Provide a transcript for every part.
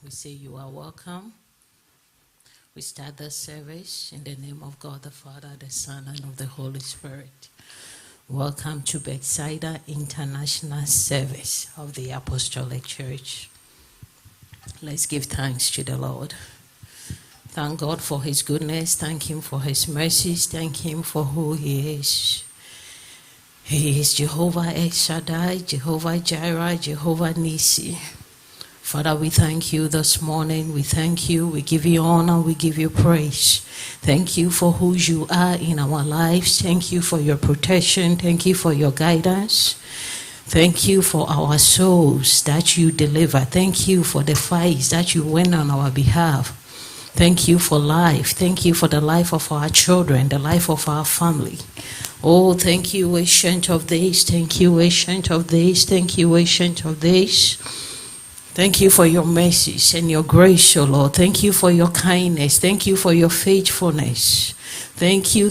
We say you are welcome. We start the service in the name of God the Father, the Son, and of the Holy Spirit. Welcome to Bethsaida International Service of the Apostolic Church. Let's give thanks to the Lord. Thank God for His goodness. Thank Him for His mercies. Thank Him for who He is. He is Jehovah El Shaddai, Jehovah Jireh, Jehovah Nissi. Father, we thank you this morning. We thank you. We give you honor. We give you praise. Thank you for who you are in our lives. Thank you for your protection. Thank you for your guidance. Thank you for our souls that you deliver. Thank you for the fights that you win on our behalf. Thank you for life. Thank you for the life of our children, the life of our family. Oh, thank you, Ancient of Days. Thank you, Ancient of Days. Thank you, Ancient of Days. Thank you for your mercies and your grace, O Lord. Thank you for your kindness. Thank you for your faithfulness. Thank you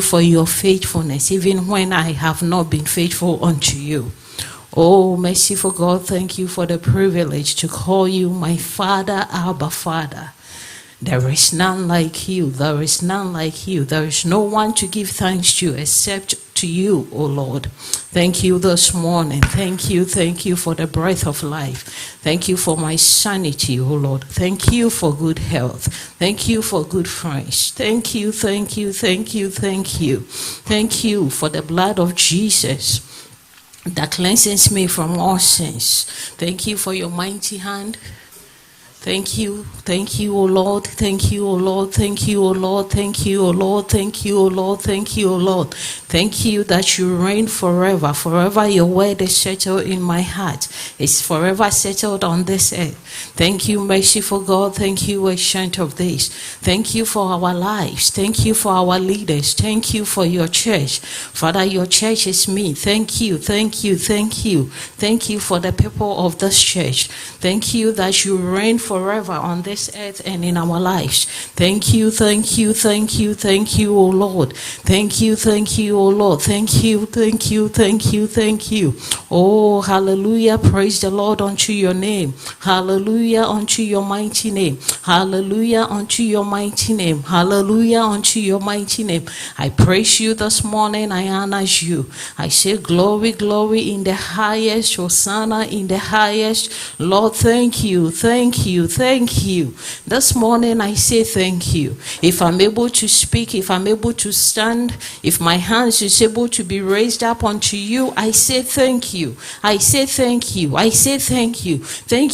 for your faithfulness, even when I have not been faithful unto you. Oh, merciful God, thank you for the privilege to call you my Father, Abba Father. There is none like you. There is none like you. There is no one to give thanks to except to you, O Lord. Thank you this morning. Thank you for the breath of life. Thank you for my sanity, O Lord. Thank you for good health. Thank you for good friends. Thank you. Thank you for the blood of Jesus that cleanses me from all sins. Thank you for your mighty hand. Thank you, O Lord. Thank you, O Lord. Thank you, O Lord. Thank you, O Lord. Thank you, O Lord. Thank you, O Lord. Thank you that you reign forever. Forever your word is settled in my heart. It's forever settled on this earth. Thank you, merciful God. Thank you, Ancient of Days. Thank you for our lives. Thank you for our leaders. Thank you for your church. Father, your church is me. Thank you. Thank you for the people of this church. Thank you that you reign forever on this earth and in our lives. Thank you, O Lord. Thank you, O Lord. Thank you. Oh, hallelujah. Praise the Lord unto your name. Hallelujah unto your mighty name. Hallelujah unto your mighty name. Hallelujah unto your mighty name. I praise you this morning. I honor you. I say glory in the highest. Hosanna in the highest. Lord, thank you. This morning I say thank you. If I'm able to speak, if I'm able to stand, if my hands is able to be raised up unto you, I say thank you. Thank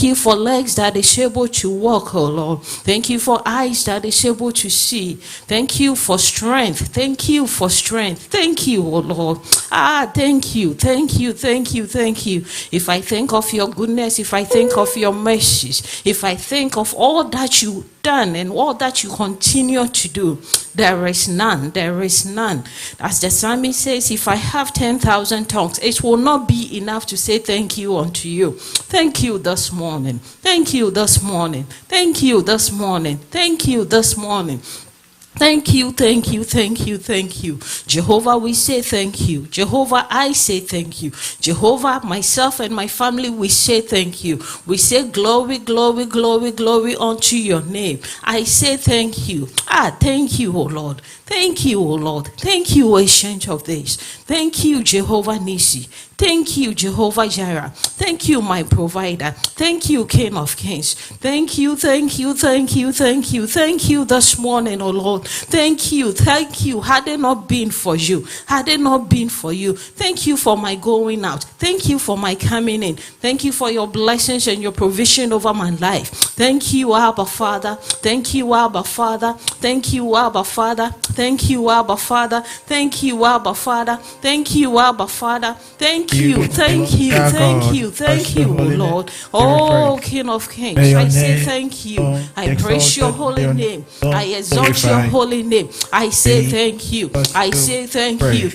you for legs that is able to walk, oh Lord. Thank you for eyes that is able to see. Thank you for strength. Thank you, oh Lord. Thank you. If I think of your goodness, if I think of your mercies, if I think of all that you've done and all that you continue to do, there is none. As the psalmist says, if I have 10,000 tongues, it will not be enough to say thank you unto you. Thank you this morning. Thank you. Jehovah, we say thank you. Jehovah, I say thank you. Jehovah, myself and my family, we say thank you. We say glory unto your name. I say thank you. Thank you, O Lord. Thank you, Ancient of Days. Thank you, Jehovah Nissi. Thank you, Jehovah Jireh. Thank you, my provider. Thank you, King of Kings. Thank you this morning, oh Lord. Thank you. Had it not been for you. Thank you for my going out. Thank you for my coming in. Thank you for your blessings and your provision over my life. Thank you, Abba Father. Thank you, Abba Father. Thank you, Abba Father. Thank you, Abba Father. Thank you, Abba Father. Thank you, Abba Father. Thank you, oh Lord. Oh, King of Kings, I say thank you. I praise your holy name. I exalt your holy name. I say thank you. I say thank you.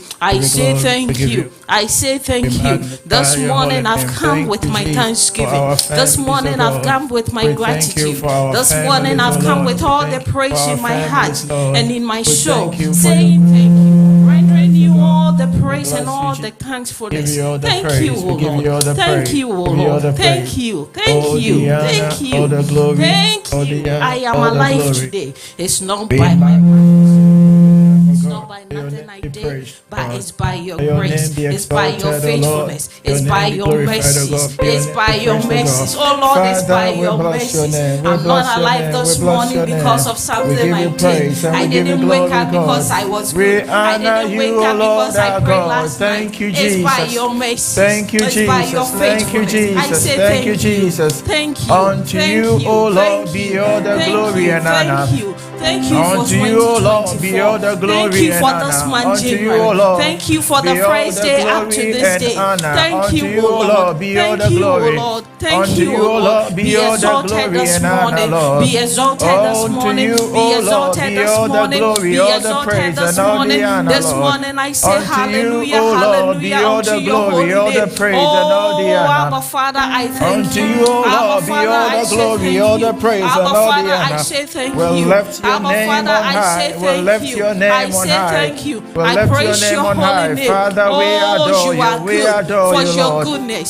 This morning I've come with my thanksgiving. This morning I've come with my gratitude. This morning I've come with all the praise in my heart and in my soul, saying thank you, rendering you all the praise and all the thankfulness. Thank you, O Lord. Thank you, O Lord. Thank you. Thank you. Thank you. Thank you. I am alive today. It's not by my it's not by nothing I did, but it's by your grace. It's by your faithfulness. It's by your mercies. It's by your mercies. Oh Lord, it's by your mercies. I'm not alive this morning because of something I did. I didn't wake up because I was good. I didn't wake up because I prayed last night. It's by your mercies. Thank you, Jesus. By your Thank you, Jesus. I say Thank you, Jesus. Thank you. Unto you, O Lord, be all the glory and honor. Thank you for unto you, O Lord, be all the glory and honor. Unto you, O Lord, thank you for the first day up to this day. Thank you, O Lord, be all the glory. Thank you, O Lord, be all the glory and honor, Lord. Be exalted this morning. Be exalted this morning. Be exalted this morning. This morning I say hallelujah, hallelujah. Unto your holy name. Oh, Abba Father, I thank you. Unto you, O Lord, be all the glory, all the praise and all the honor. I say thank you. We'll lift your name on high. We'll lift your name on high. Thank you. We'll lift your name on high. Father, we adore you. We adore you, Lord.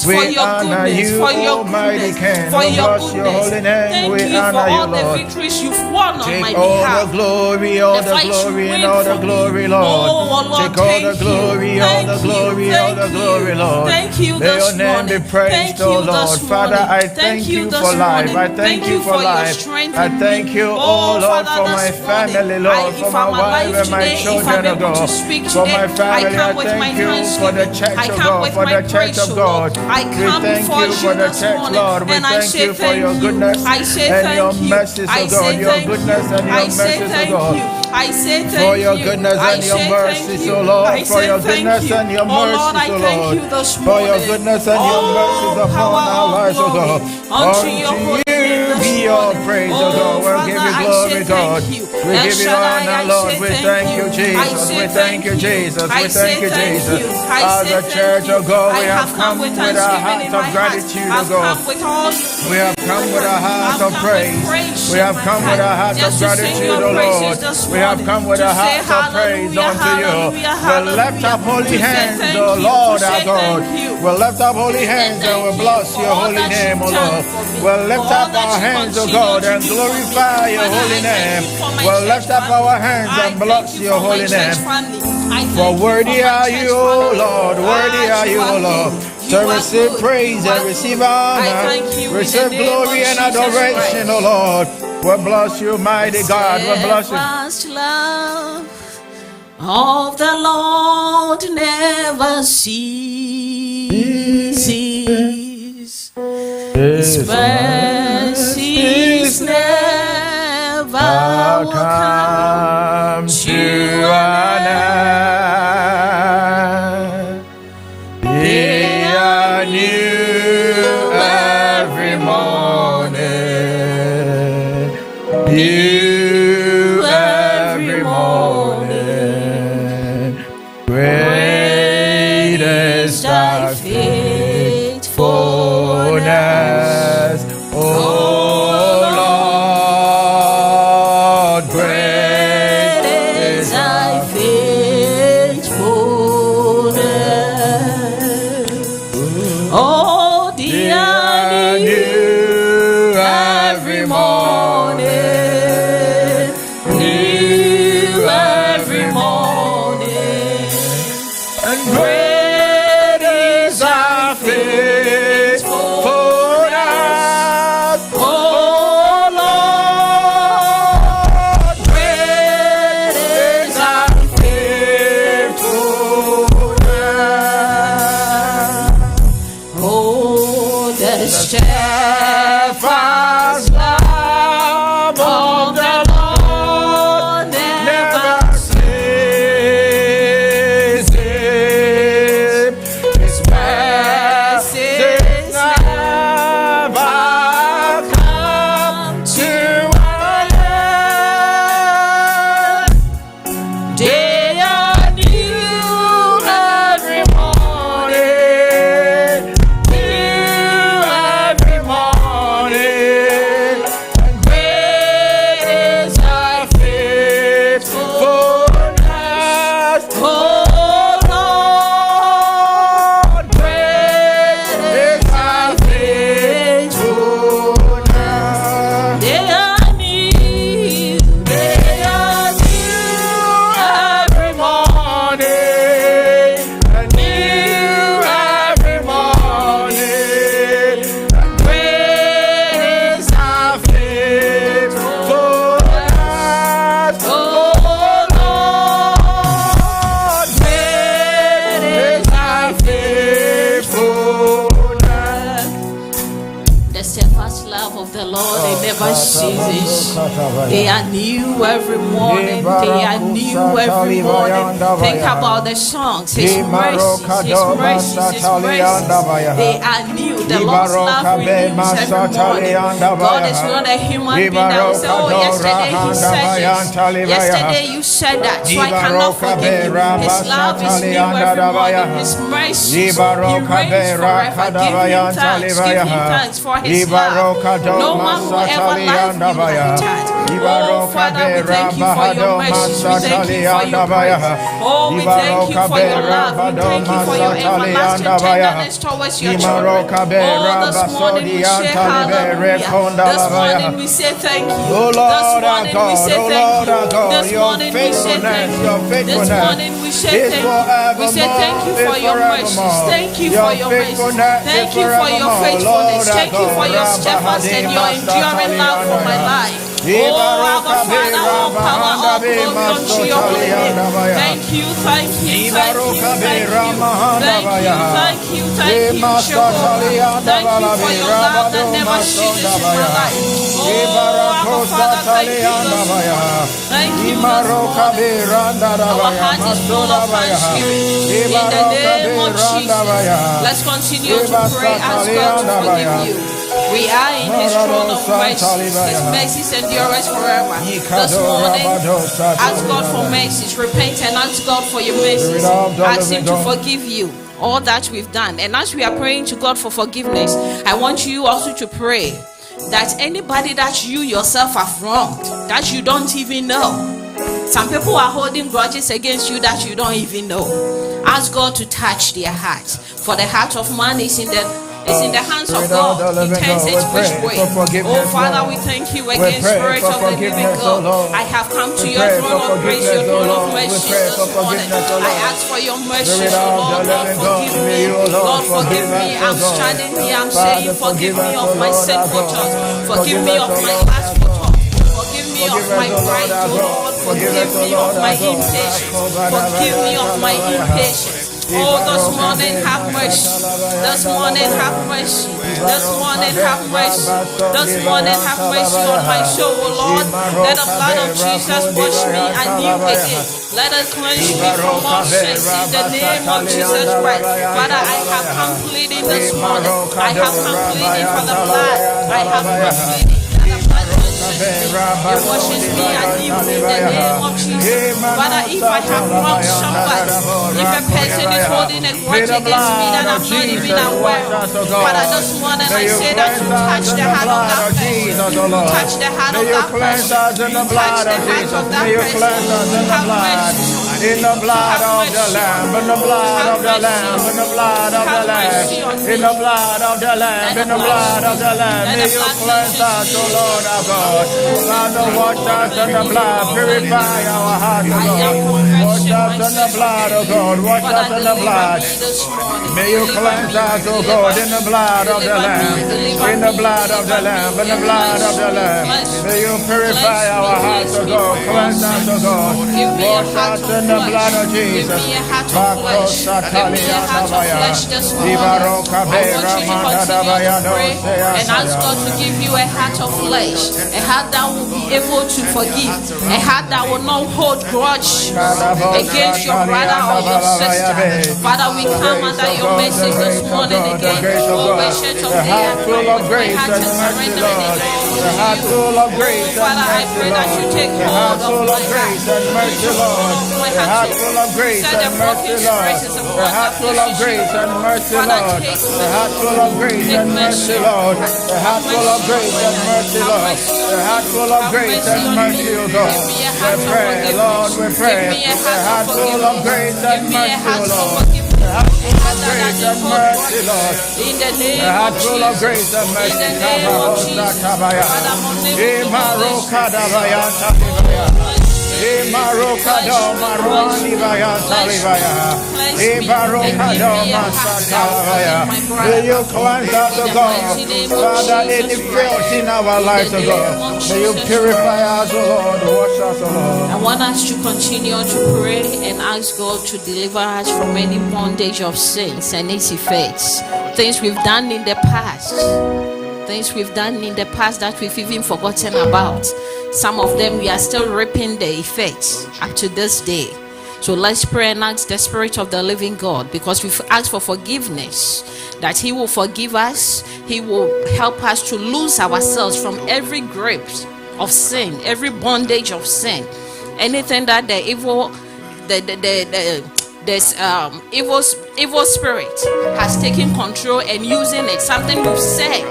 We honor you, Almighty King. We bless your holy name. We honor you, Lord. Take all the glory, all the glory, and all the glory, Lord. Take all the glory, all the glory, all the glory, Lord. May your name be praised, O Lord. Father, I thank you for life. I thank you for life. I thank you, oh Lord, for my family, Lord, for my wife and my children, oh God. For my family, I thank you for the church, oh God, for the church of God. We thank you for the church, Lord. We thank you for your goodness and your mercies, oh God. Your goodness and your mercies, oh God. I say thank for your goodness and your mercies, O Lord. For your goodness and your mercies, O Lord. For your goodness and your mercies upon our lives, O God. Unto you be your praise, O God. We'll give you glory, God. We give you honor, Lord. We thank you, Jesus. We thank you, Jesus. We thank you, Jesus. As a church, O God, we have come with our hearts of gratitude, O God. We have come with our hearts of praise. We have come with our hearts of gratitude, O Lord. We have come with a heart of praise unto you. We'll lift up holy hands, O Lord our God. We'll lift up holy hands and we'll bless your holy name, O Lord. We'll lift up our hands, O God, and glorify your holy name. We'll lift up our hands and bless your holy name. For worthy are you, O Lord. Worthy are you, O Lord. To receive praise and receive honor, receive glory and adoration, O Lord. We bless you, mighty God. We bless you. Love of the Lord never ceases. His mercies never come to an end. They are new every morning. New every morning. Great is thy faithfulness, O Lord. Great is thy faithfulness. Oh, dear, new every morning. Lord, it never ceases. They are new every morning. They are new every morning. Think about the songs. His mercies, His mercies, His mercies. They are new. The Lord's love renews every morning. God is not a human being that will say, oh, yesterday He said this. Yesterday you said that, so I cannot forgive you. His love is new every morning. His mercies, He reigns forever. Give Him thanks for His love. No one will ever love you like that. Oh, Father, we thank you for your mercies. We thank you for your grace. Oh, we thank you for your love. We thank you for your everlasting tenderness towards your children. Oh, this morning we say hallelujah. This morning we say thank you. This morning we say thank you. This morning we say thank you. This morning we say thank you. We say thank you for your mercies. Thank you for your mercies. Thank you for your faithfulness. Thank you for your steadfast and your enduring love for my life. Oh, our Father, all power, all glory unto your holy name. Thank you, thank you, thank you, thank you, thank you, thank you, thank you, Jehovah. Thank you for your love that never ceases in my life. Oh, our Father, thank you, Lord. Thank you, Lord. Our heart is full of thanksgiving. In the name of Jesus, let's continue to pray, ask God to forgive you. We are in His throne of mercies. His mercies endurance forever. This morning, ask God for mercies. Repent and ask God for your mercies. Ask Him to forgive you all that we've done. And as we are praying to God for forgiveness, I want you also to pray that anybody that you yourself have wronged, that you don't even know. Some people are holding grudges against you that you don't even know. Ask God to touch their hearts. For the heart of man is in the hands of God. He turns it which way. Oh, Father, we thank you again, Spirit of the living God. I have come to your throne of grace, your throne of mercy this morning. I ask for your mercy, Lord. Lord, forgive me. Lord, forgive me. I'm standing here. I'm saying, forgive me of my sinful thoughts. Forgive me of my lustful thoughts. Forgive me of my pride, Lord. Forgive me of my impatience. Forgive me of my impatience. Oh, this morning have mercy. This morning have mercy. This morning have mercy. This morning have mercy on my soul, Lord. Let the blood of Jesus wash me anew again. Let us cleanse me from all sins in the name of Jesus Christ. Father, I have come pleading this morning. I have come pleading for the blood. I have come pleading. It washes me anew in the name of Jesus. Father, if I have wronged somebody, if a person is holding a grudge against me that I'm not even aware of, Father, this morning I say that you touch the heart of that person. You touch the heart of that person. You touch the heart of that person. Have mercy. In the blood of the Lamb, in the blood of the Lamb, in the blood of the Lamb, in the blood of the Lamb, in the blood of the Lamb, may you cleanse us, O Lord our God. Father, wash us in the blood, purify our hearts, O God. Wash us in the blood, O God, wash us in the blood. May you cleanse us, O God, in the blood of the Lamb, in the blood of the Lamb, in the blood of the Lamb. May you purify our hearts, O God, cleanse us, O God. Wash us in the blood of Jesus. Give me a heart of flesh. Give me a heart of flesh this morning. I want you to continue to pray and ask God to give you a heart of flesh, a heart that will be able to forgive, a heart that will not hold grudge against your brother or your sister. Father, we come under your mercy this morning again. Oh, ancient of day, I pray with my heart and surrender it all to you. Father, I pray that you take hold of my heart. A heart full of grace and mercy, Lord. A heart full of grace and mercy, Lord. A heart full of grace and mercy, Lord. A heart full of grace and mercy, Lord. A heart full of grace and mercy, O God. We pray, Lord, we pray. A heart full of grace and mercy, Lord. A heart full of grace and mercy, Lord. In the name a heart full of grace and mercy. In the name of Jesus. May you cleanse us, O God. Father, any faults in our lives, O God. May you purify us, O Lord. Wash us, O Lord. I want us to continue to pray and ask God to deliver us from any bondage of sins and its effects. Things we've done in the past. things we've done in the past that we've even forgotten about. Some of them we are still reaping the effects up to this day. So let's pray and ask the Spirit of the living God, because we've asked for forgiveness, that He will forgive us. He will help us to lose ourselves from every grip of sin, every bondage of sin, anything that the evil spirit has taken control and using it. Something we've said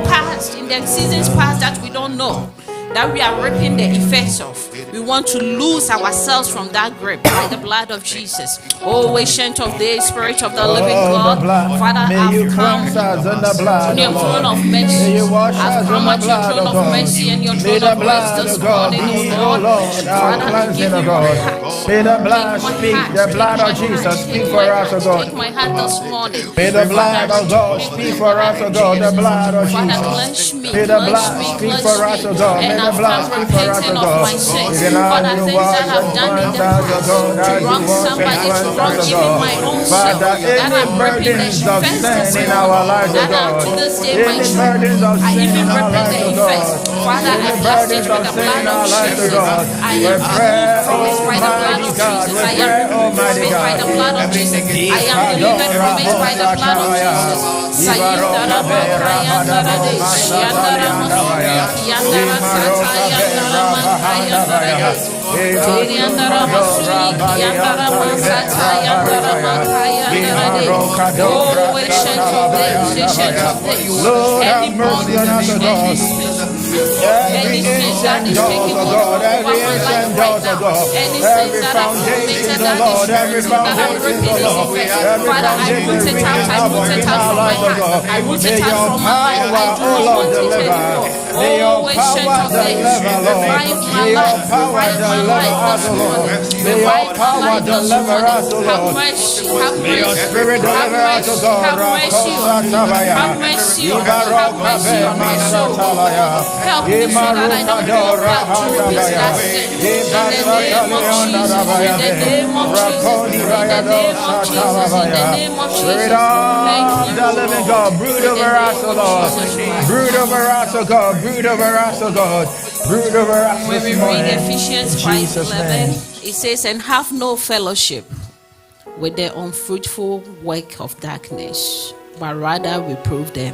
past in the seasons past that we don't know, that we are reaping the effects of. We want to lose ourselves from that grip by the blood of Jesus. Oh, ancient of days, Spirit of the living God, Father, I've come to your throne of mercy. I've come at your throne of mercy and your throne of grace this morning, oh Lord. Father, I give you my heart. May the blood speak, the blood of Jesus speak for us, O God. Take my heart this morning. May the blood of God speak for us, O God, the blood of Jesus. May the blood speak for us, O God. May the blood speak for us, O God. For the things that I've done in the past, to wrong somebody, to wrong even my own self, that I'm reaping the effects in our lives, that up to this day my children are even reaping the effects. Father, I bless it with the blood of Jesus. I am promised by the blood of Jesus. I am promised by the blood of Jesus. I am delivered from it by the blood of Jesus. Sayindara Makayandara Desh, Yandara Masuki, Yandara Sata, Yandara Makayandara Desh, Yandara Masuki, Yandara Masata, Yandara Makayandara Desh. Oh, ancient of days, Lord, have mercy on us, O God. Every ancient doors, O God, every ancient doors, O God, every foundation, O Lord, every foundation, O Lord, every foundation we have in our lives, O God. May your power, O Lord, deliver. May your power deliver, Lord. May your power deliver us, O Lord. May your power deliver us, O Lord. May your spirit deliver us, O God. Have mercy, have mercy, help me so that I don't go back to repeat that sin. In the name of Jesus, in the name of Jesus, in the name of Jesus, in the name of Jesus. Thank you, the living God, brood over us, O Lord. Brood over us, O God. Brood over us, O God. Brood over us when we this morning. read Ephesians 5:11, it says, and have no fellowship with the unfruitful work of darkness, but rather reprove them.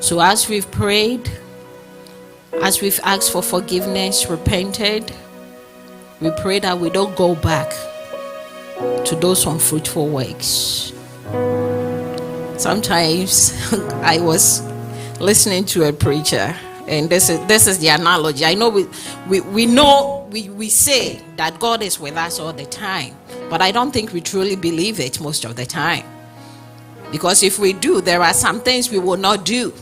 So as we've prayed, as we've asked for forgiveness, repented, we pray that we don't go back to those unfruitful works. Sometimes I was listening to a preacher, and this is the analogy. I know we say that God is with us all the time, but I don't think we truly believe it most of the time. Because if we do, there are some things we will not do.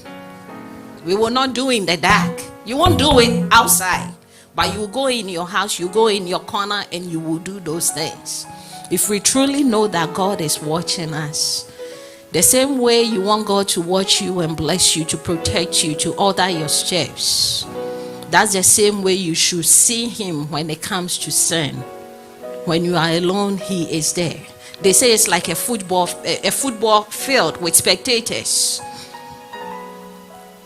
We will not do in the dark. You won't do it outside, but you go in your house, you go in your corner, and you will do those things. If we truly know that God is watching us, the same way you want God to watch you and bless you, to protect you, to order your steps, that's the same way you should see Him when it comes to sin. When you are alone, He is there. They say it's like a football field with spectators.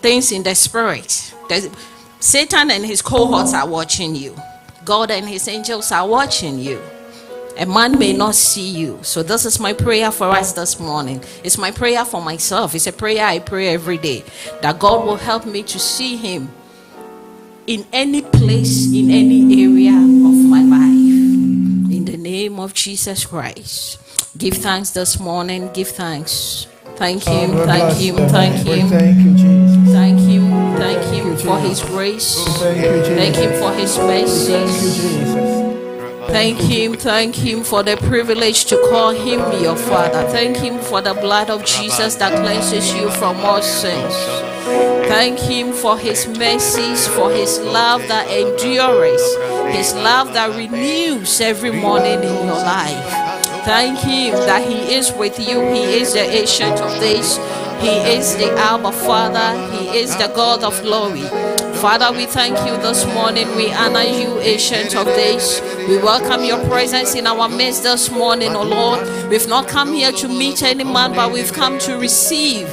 Things in the spirit. Satan and his cohorts are watching you. God and His angels are watching you. A man may not see you. So this is my prayer for us this morning. It's my prayer for myself. It's a prayer I pray every day, that God will help me to see Him in any place, in any area of my life. In the name of Jesus Christ. Give thanks this morning. Give thanks. Thank Him, thank Him, thank Him. Thank you, Jesus. Thank Him for His grace. Thank Him for His mercy. Thank Him for the privilege to call Him your Father. Thank Him for the blood of Jesus that cleanses you from all sins. Thank Him for His mercies, for His love that endures, His love that renews every morning in your life. Thank Him that He is with you. He is the Ancient of Days. He is the Abba Father. He is the God of glory. Father, we thank you this morning. We honor you, Ancient of Days. We welcome your presence in our midst this morning, O Lord. We've not come here to meet any man, but we've come to receive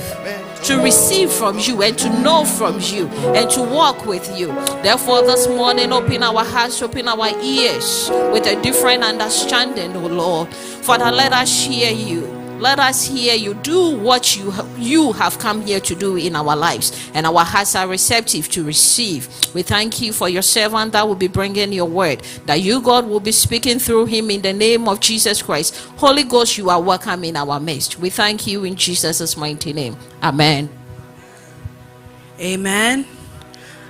to receive from you and to know from you and to walk with you. Therefore, this morning, open our hearts, open our ears with a different understanding, O Lord. Father, let us hear you. Let us hear you. Do what you have come here to do in our lives, and our hearts are receptive to receive. We thank you for your servant that will be bringing your word, that you, God, will be speaking through him in the name of Jesus Christ. Holy Ghost, you are welcome in our midst. We thank you in Jesus' mighty name. Amen. Amen.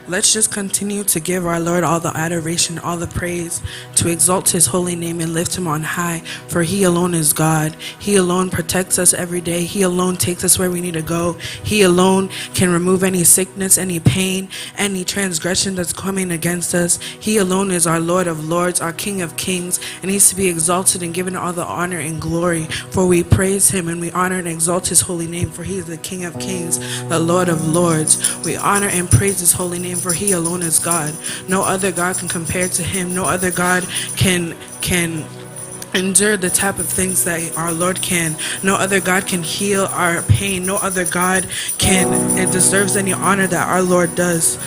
Let's just continue to give our Lord all the adoration, all the praise, to exalt his holy name and lift him on high, for he alone is God. He alone protects us every day. He alone takes us where we need to go. He alone can remove any sickness, any pain, any transgression that's coming against us. He alone is our Lord of lords, our King of kings, and he's to be exalted and given all the honor and glory, for we praise him and we honor and exalt his holy name, for he is the King of kings, the Lord of lords. We honor and praise his holy name, for he alone is God. No other God can compare to him. No other God can endure the type of things that our Lord can. No other God can heal our pain. No other God it deserves any honor that our Lord does.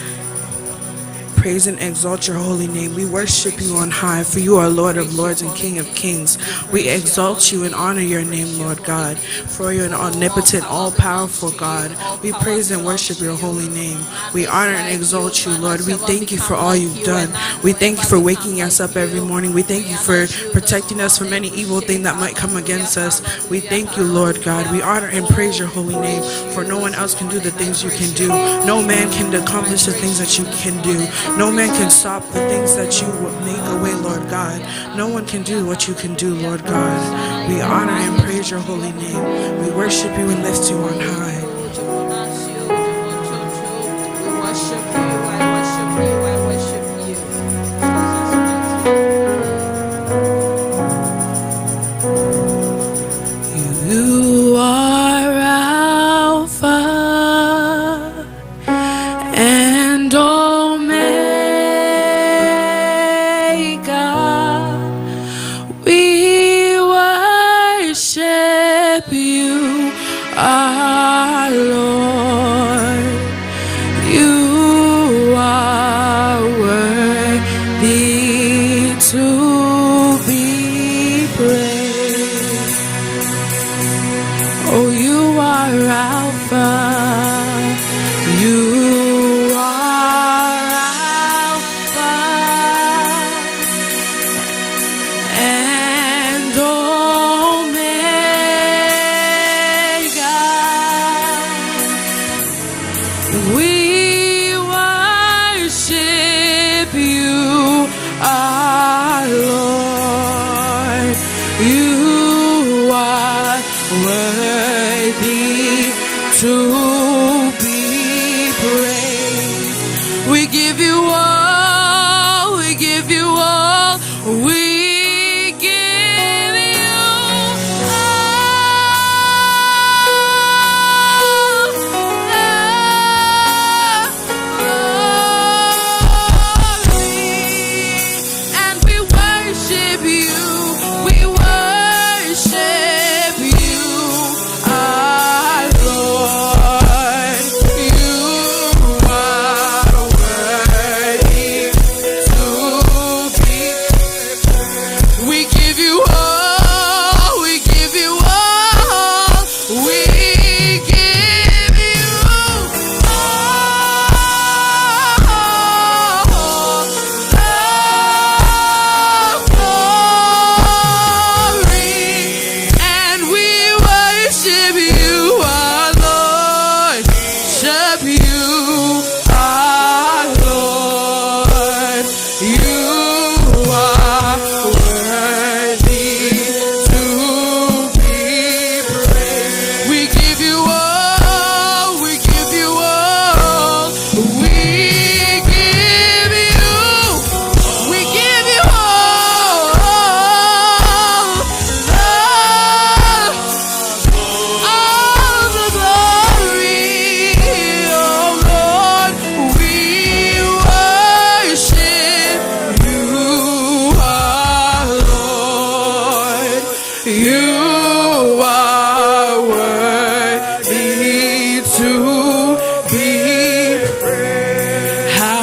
Praise and exalt your holy name. We worship you on high, for you are Lord of lords and King of kings. We exalt you and honor your name, Lord God, for you're an omnipotent, all-powerful God. We praise and worship your holy name. We honor and exalt you, Lord. We thank you for all you've done. We thank you for waking us up every morning. We thank you for protecting us from any evil thing that might come against us. We thank you, Lord God. We honor and praise your holy name, for no one else can do the things you can do. No man can accomplish the things that you can do. No man can stop the things that you would make away, Lord God. No one can do what you can do, Lord God. We honor and praise your holy name. We worship you and lift you on high. You are Alpha and we worship you, our Lord. You are worthy to be praised. Oh, you are Alpha. You are Alpha and Omega. We worship you, our Lord. You are worthy to be praised. We give you all, we give you all, we give you and we worship you, our Lord. You are worthy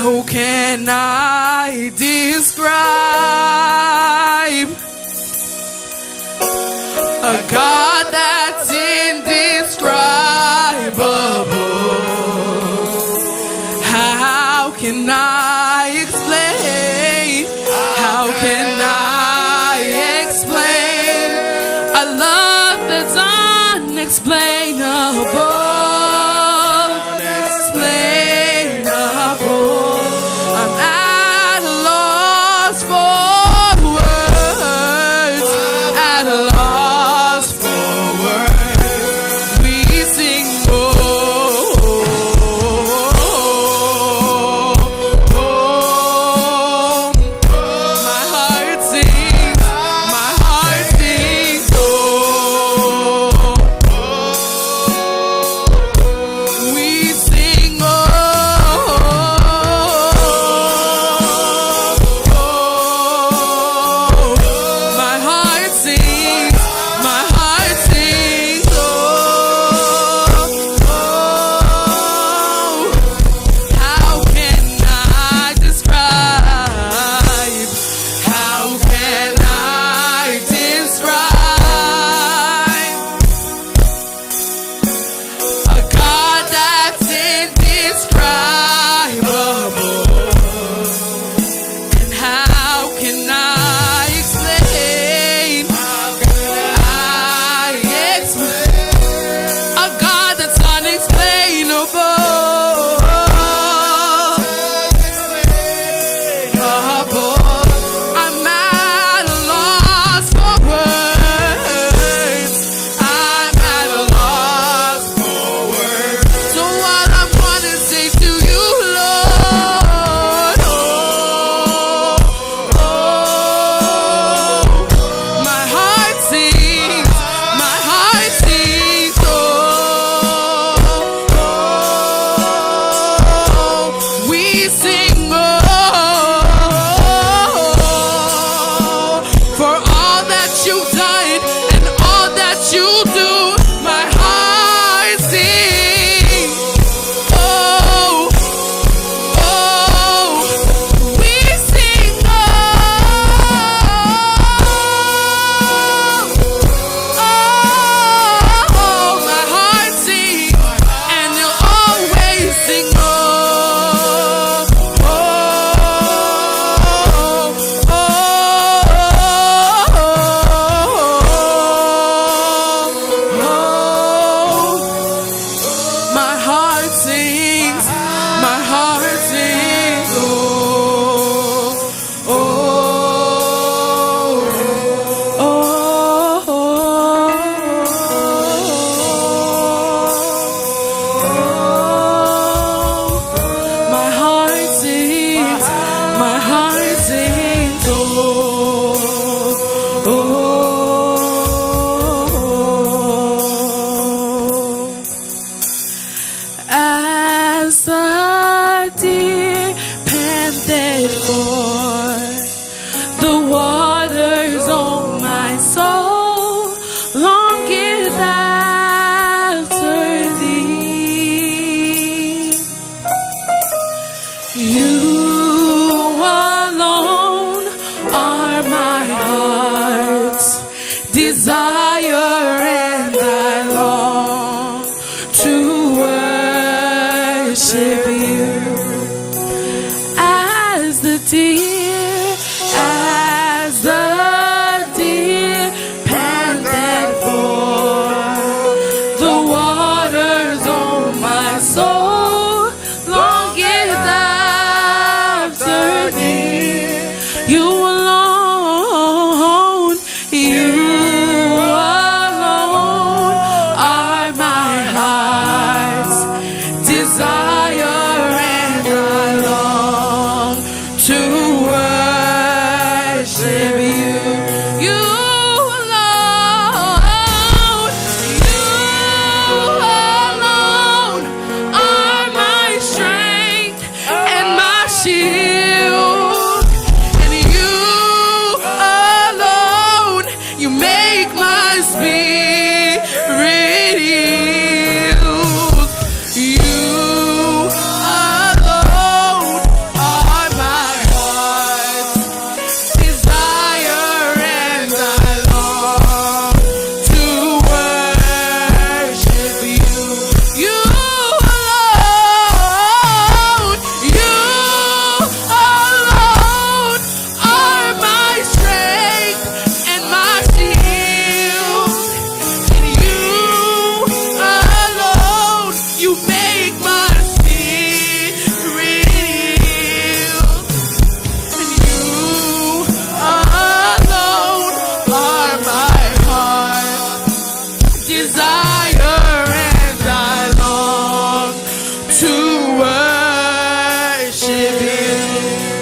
How can I describe a God that's indescribable? How can I explain? How can I explain a love that's unexplainable?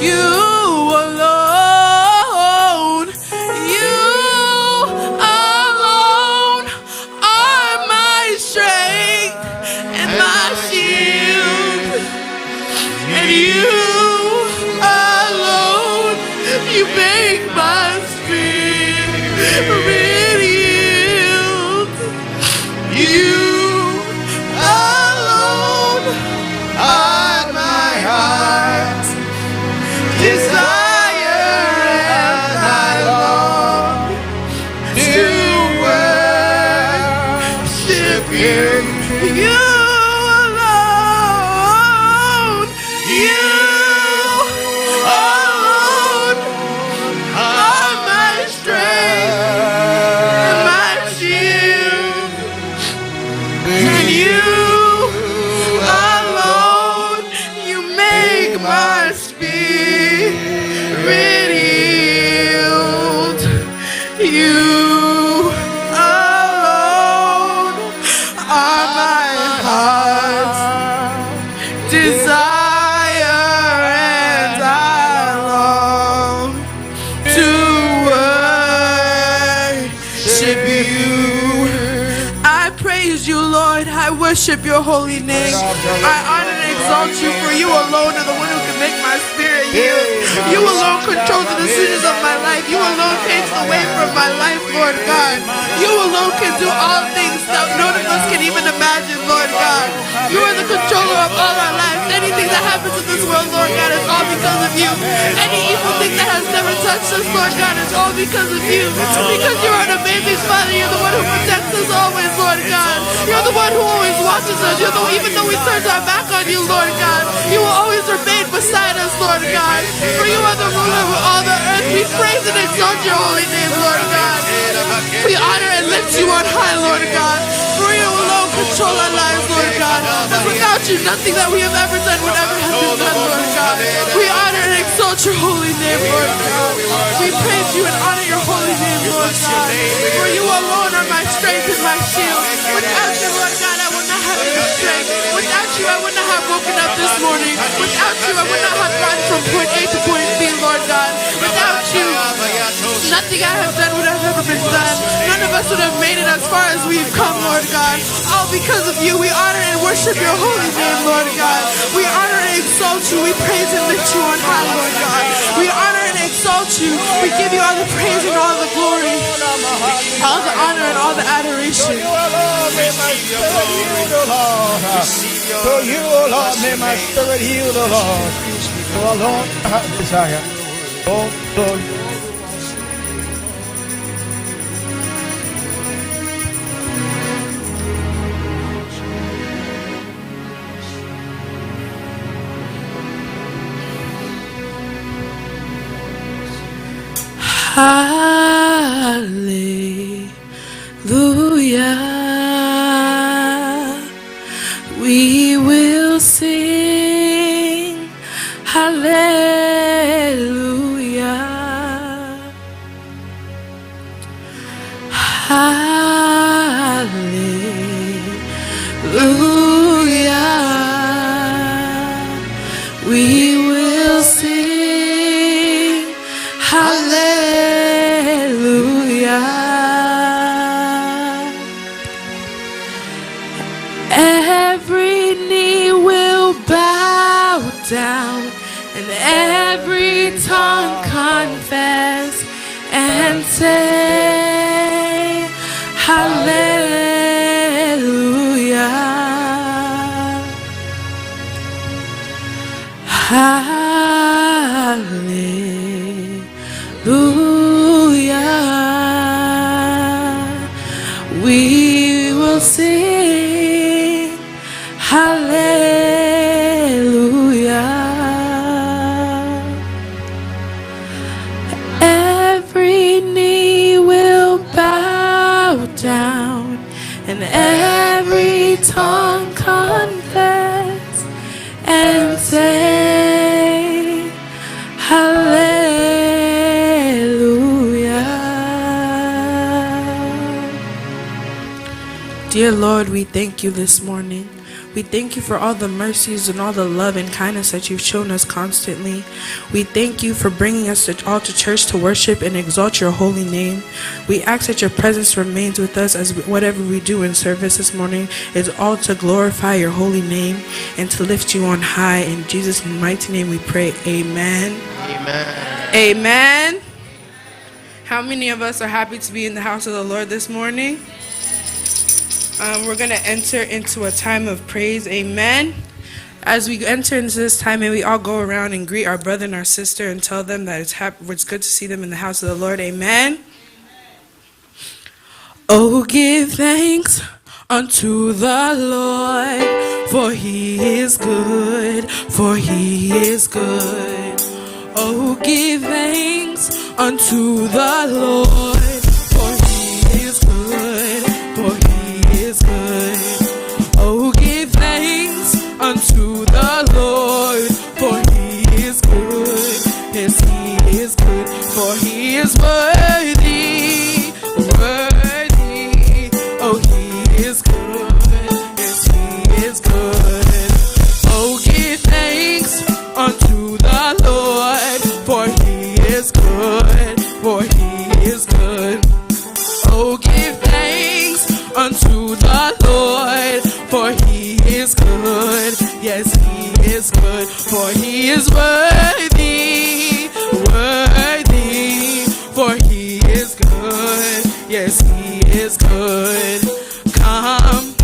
You alone, you alone are my strength and my shield. And you alone, you make my spirit yield. You alone are my heart's desire, and I long to worship you. You alone, you alone are my strength and my shield. And you alone, you make my spirit yield. You alone are my heart's desire, and I long to worship you. I praise you, Lord. I worship your holy name. I honor and exalt you, for you alone are the one who can make my spirit yield. You alone control the decisions of my life. You alone paves the way for my life, Lord God. You alone can do all things that none of us can even imagine, Lord God. You are the controller of all our lives. Anything that happens in this world, Lord God, is all because of you. Any evil thing that has never touched us, Lord God, is all because of you. Because you are an amazing Father. You're the one who protects us always, Lord God. You're the one who always watches us. Even though we turned our back on you, Lord God, you will always remain beside us, Lord God. For you are the ruler of all the earth. We praise and exalt your holy name, Lord God. We honor and lift you on high, Lord God. For you alone control our lives, Lord God. And without you, nothing that we have ever done would ever have been done, Lord God. We honor and exalt your holy name, Lord God. We praise you and honor your holy name, Lord God. For you alone are my strength and my shield. Without you, Lord God, I would not have any strength. Without you, I would not have woken up this morning. Without you, I would not have gotten from point A to point B, Lord God. Without you, nothing I have done would have ever been done. None of us would have made it as far as we've come, Lord God. All because of you, we honor and worship your holy name, Lord God. We honor and exalt you. We praise and lift you on high, Lord God. We honor and exalt you. We give you all the praise and all the glory, all the honor and all the adoration. So you, O Lord, may my spirit yield, O Lord. So alone I have desire. Oh, so Hallelujah. We will sing hallelujah. Hallelujah. We will sing hallelujah. Every knee will bow down and every tongue confess and say hallelujah. Hallelujah. We will sing hallelujah. Every knee will bow down and every tongue confess and say hallelujah. Dear Lord, we thank you this morning. We thank you for all the mercies and all the love and kindness that you've shown us constantly. We thank you for bringing us all to church to worship and exalt your holy name. We ask that your presence remains with us as whatever we do in service this morning is all to glorify your holy name and to lift you on high. In Jesus' mighty name we pray, amen. Amen. Amen. How many of us are happy to be in the house of the Lord this morning? We're going to enter into a time of praise. Amen. As we enter into this time, may we all go around and greet our brother and our sister and tell them that it's good to see them in the house of the Lord. Amen. Oh, give thanks unto the Lord, for he is good, for he is good. Oh, give thanks unto the Lord, for he is good, for he is good. Oh, give thanks unto the Lord, for he is good. Yes, he is good, for he is worthy, worthy. Oh, he is good. Yes, he is good. Oh, give thanks unto the Lord, for he is good, for he is good. Oh, give thanks unto the Lord, for he is good. Yes, he is good, for he is worthy, worthy. For he is good. Yes, he is good. Come,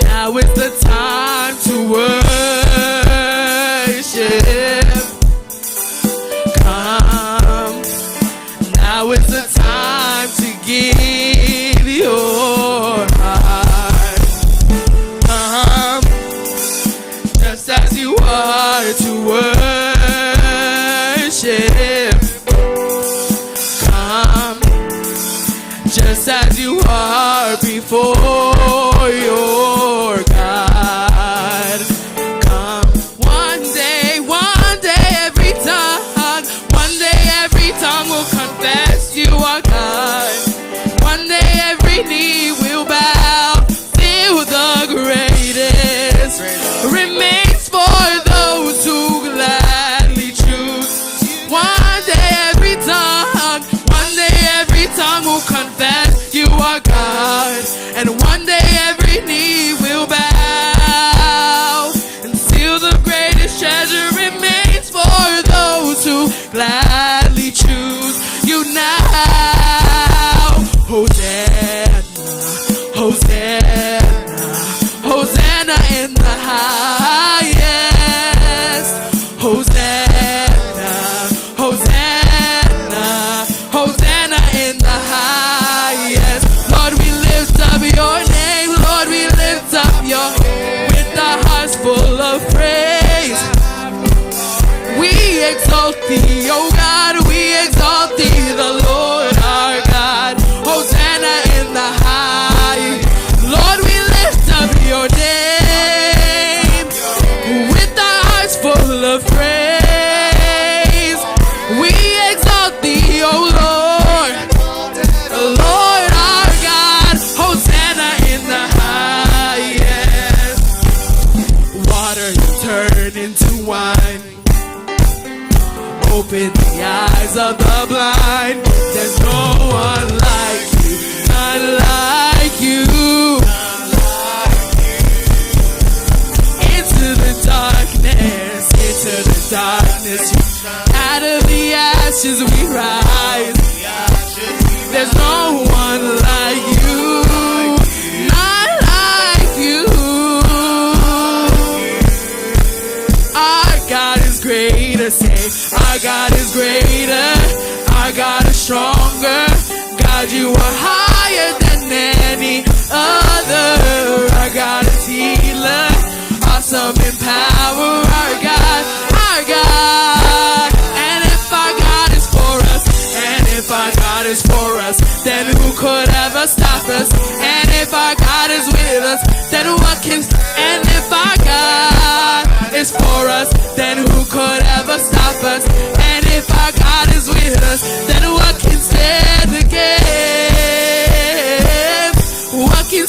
now is the time to worship. Come, now is the time to give your heart. Come, just as you are to worship. Come, just as you are before your God. Come, one day every tongue will confess you are God. One day every knee will bow. Still the greatest remains for those who gladly choose. One day every tongue will confess you are God. And one day every knee will bow. And still the greatest treasure remains for those who gladly choose you now. Hosanna, Hosanna, Hosanna in the highest. Hosanna, Hosanna, Hosanna in the highest. Lord, we lift up your name. Lord, we lift up your name with the hearts full of praise. We exalt thee, oh God, we exalt thee, the Lord our God. Hosanna in the high. Lord, we lift up your name with the hearts full of praise. We exalt thee, oh Lord, the Lord our God. Hosanna in the highest. Water you turn into wine. Open the eyes of the blind. There's no one like you, none like you. Into the darkness, out of the ashes we rise. There's no one like you, none like you. Our God is greater, say, our God is greater, our God is stronger. God, you are higher than any other. Our God is healer, awesome in power. Our God, our God. And if our God is for us, and if our God is for us, then who could ever stop us? And if our God is with us, then what can? And if our God is for us, then who could ever stop us? And if our God is with us, then what can stand against? What can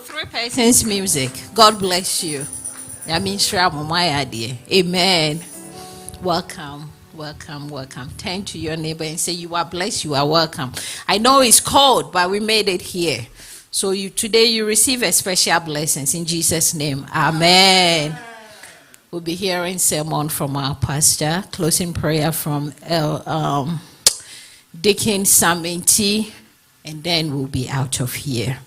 Three persons music. God bless you. I mean, my idea. Amen. Welcome. Turn to your neighbor and say, you are blessed, you are welcome. I know it's cold, but we made it here. So today you receive a special blessings in Jesus' name. Amen. We'll be hearing sermon from our pastor, closing prayer from Deacon Samenti, and then we'll be out of here.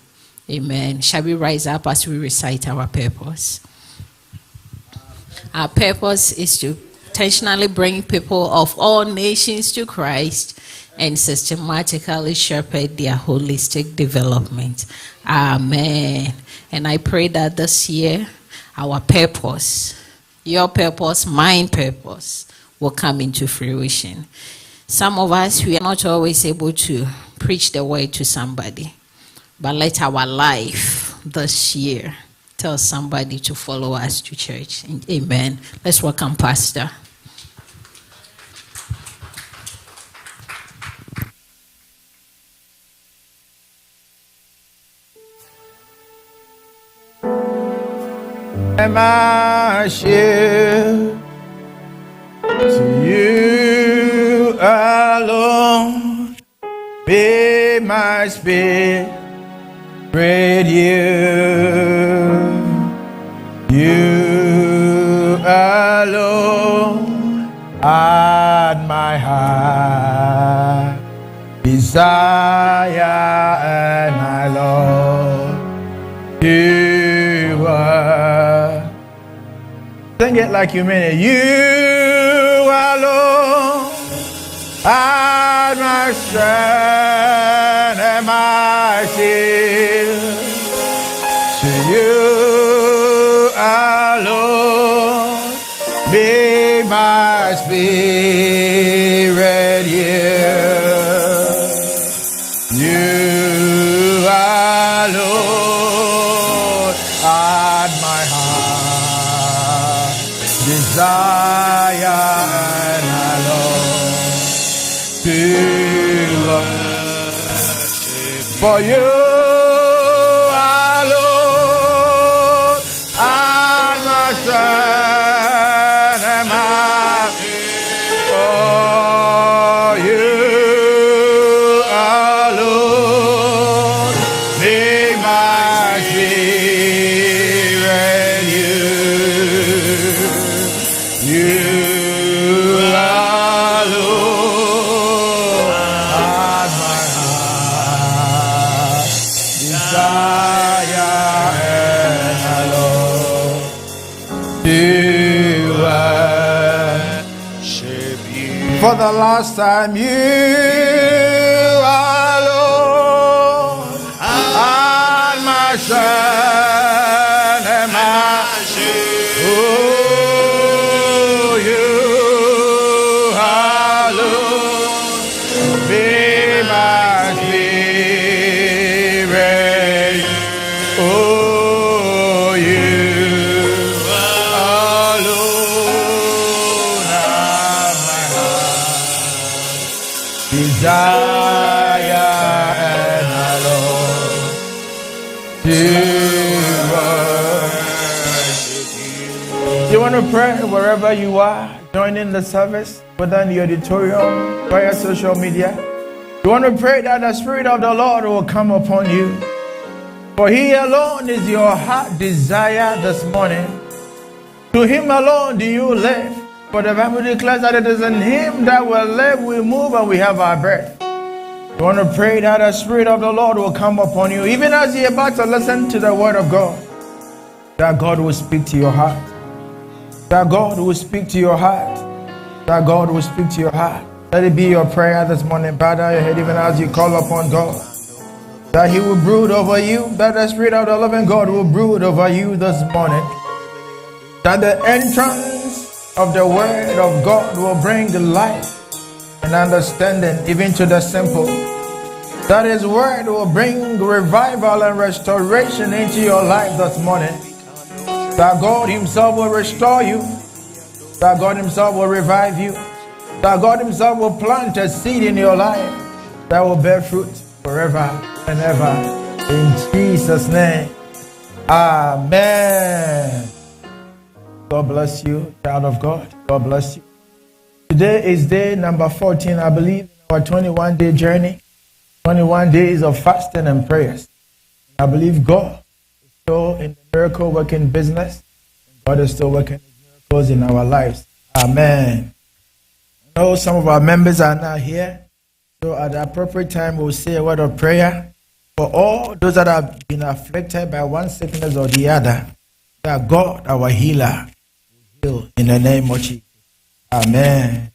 Amen. Shall we rise up as we recite our purpose? Our purpose is to intentionally bring people of all nations to Christ and systematically shepherd their holistic development. Amen. And I pray that this year, our purpose, your purpose, my purpose, will come into fruition. Some of us, we are not always able to preach the word to somebody. But let our life this year tell somebody to follow us to church. Amen. Let's welcome Pastor. Am I shield to you alone? Be my spirit. Praise you alone at my heart, desire and my Lord, you are. Sing it like you mean it. You alone at my strength and my shield. To you alone be my spirit yield. You alone at my heart desire and I long to worship for you. For the last time, you alone are my strength and my shield. Oh, you alone be my spirit. Oh, you desire and I long to worship you. You want to pray wherever you are, join in the service, whether in the auditorium, via social media. You want to pray that the Spirit of the Lord will come upon you. For He alone is your heart desire this morning. To Him alone do you live. For the Bible declares that it is in Him that we live, we move, and we have our breath. You want to pray that the Spirit of the Lord will come upon you, even as you're about to listen to the Word of God. That God will speak to your heart. That God will speak to your heart. That God will speak to your heart. Let it be your prayer this morning. Bow down your head even as you call upon God. That He will brood over you. That the Spirit of the living God will brood over you this morning. That the entrance of the Word of God will bring the life and understanding even to the simple. That His Word will bring revival and restoration into your life this morning. That God Himself will restore you. That God Himself will revive you. That God Himself will plant a seed in your life. that will bear fruit forever and ever. In Jesus' name, amen. God bless you, child of God. God bless you. Today is day number 14, I believe, in our 21-day journey. 21 days of fasting and prayers. I believe God is still in the miracle working business. God is still working miracles in our lives. Amen. I know some of our members are not here. So at the appropriate time, we'll say a word of prayer for all those that have been afflicted by one sickness or the other, that God, our healer, will heal in the name of Jesus. Amen.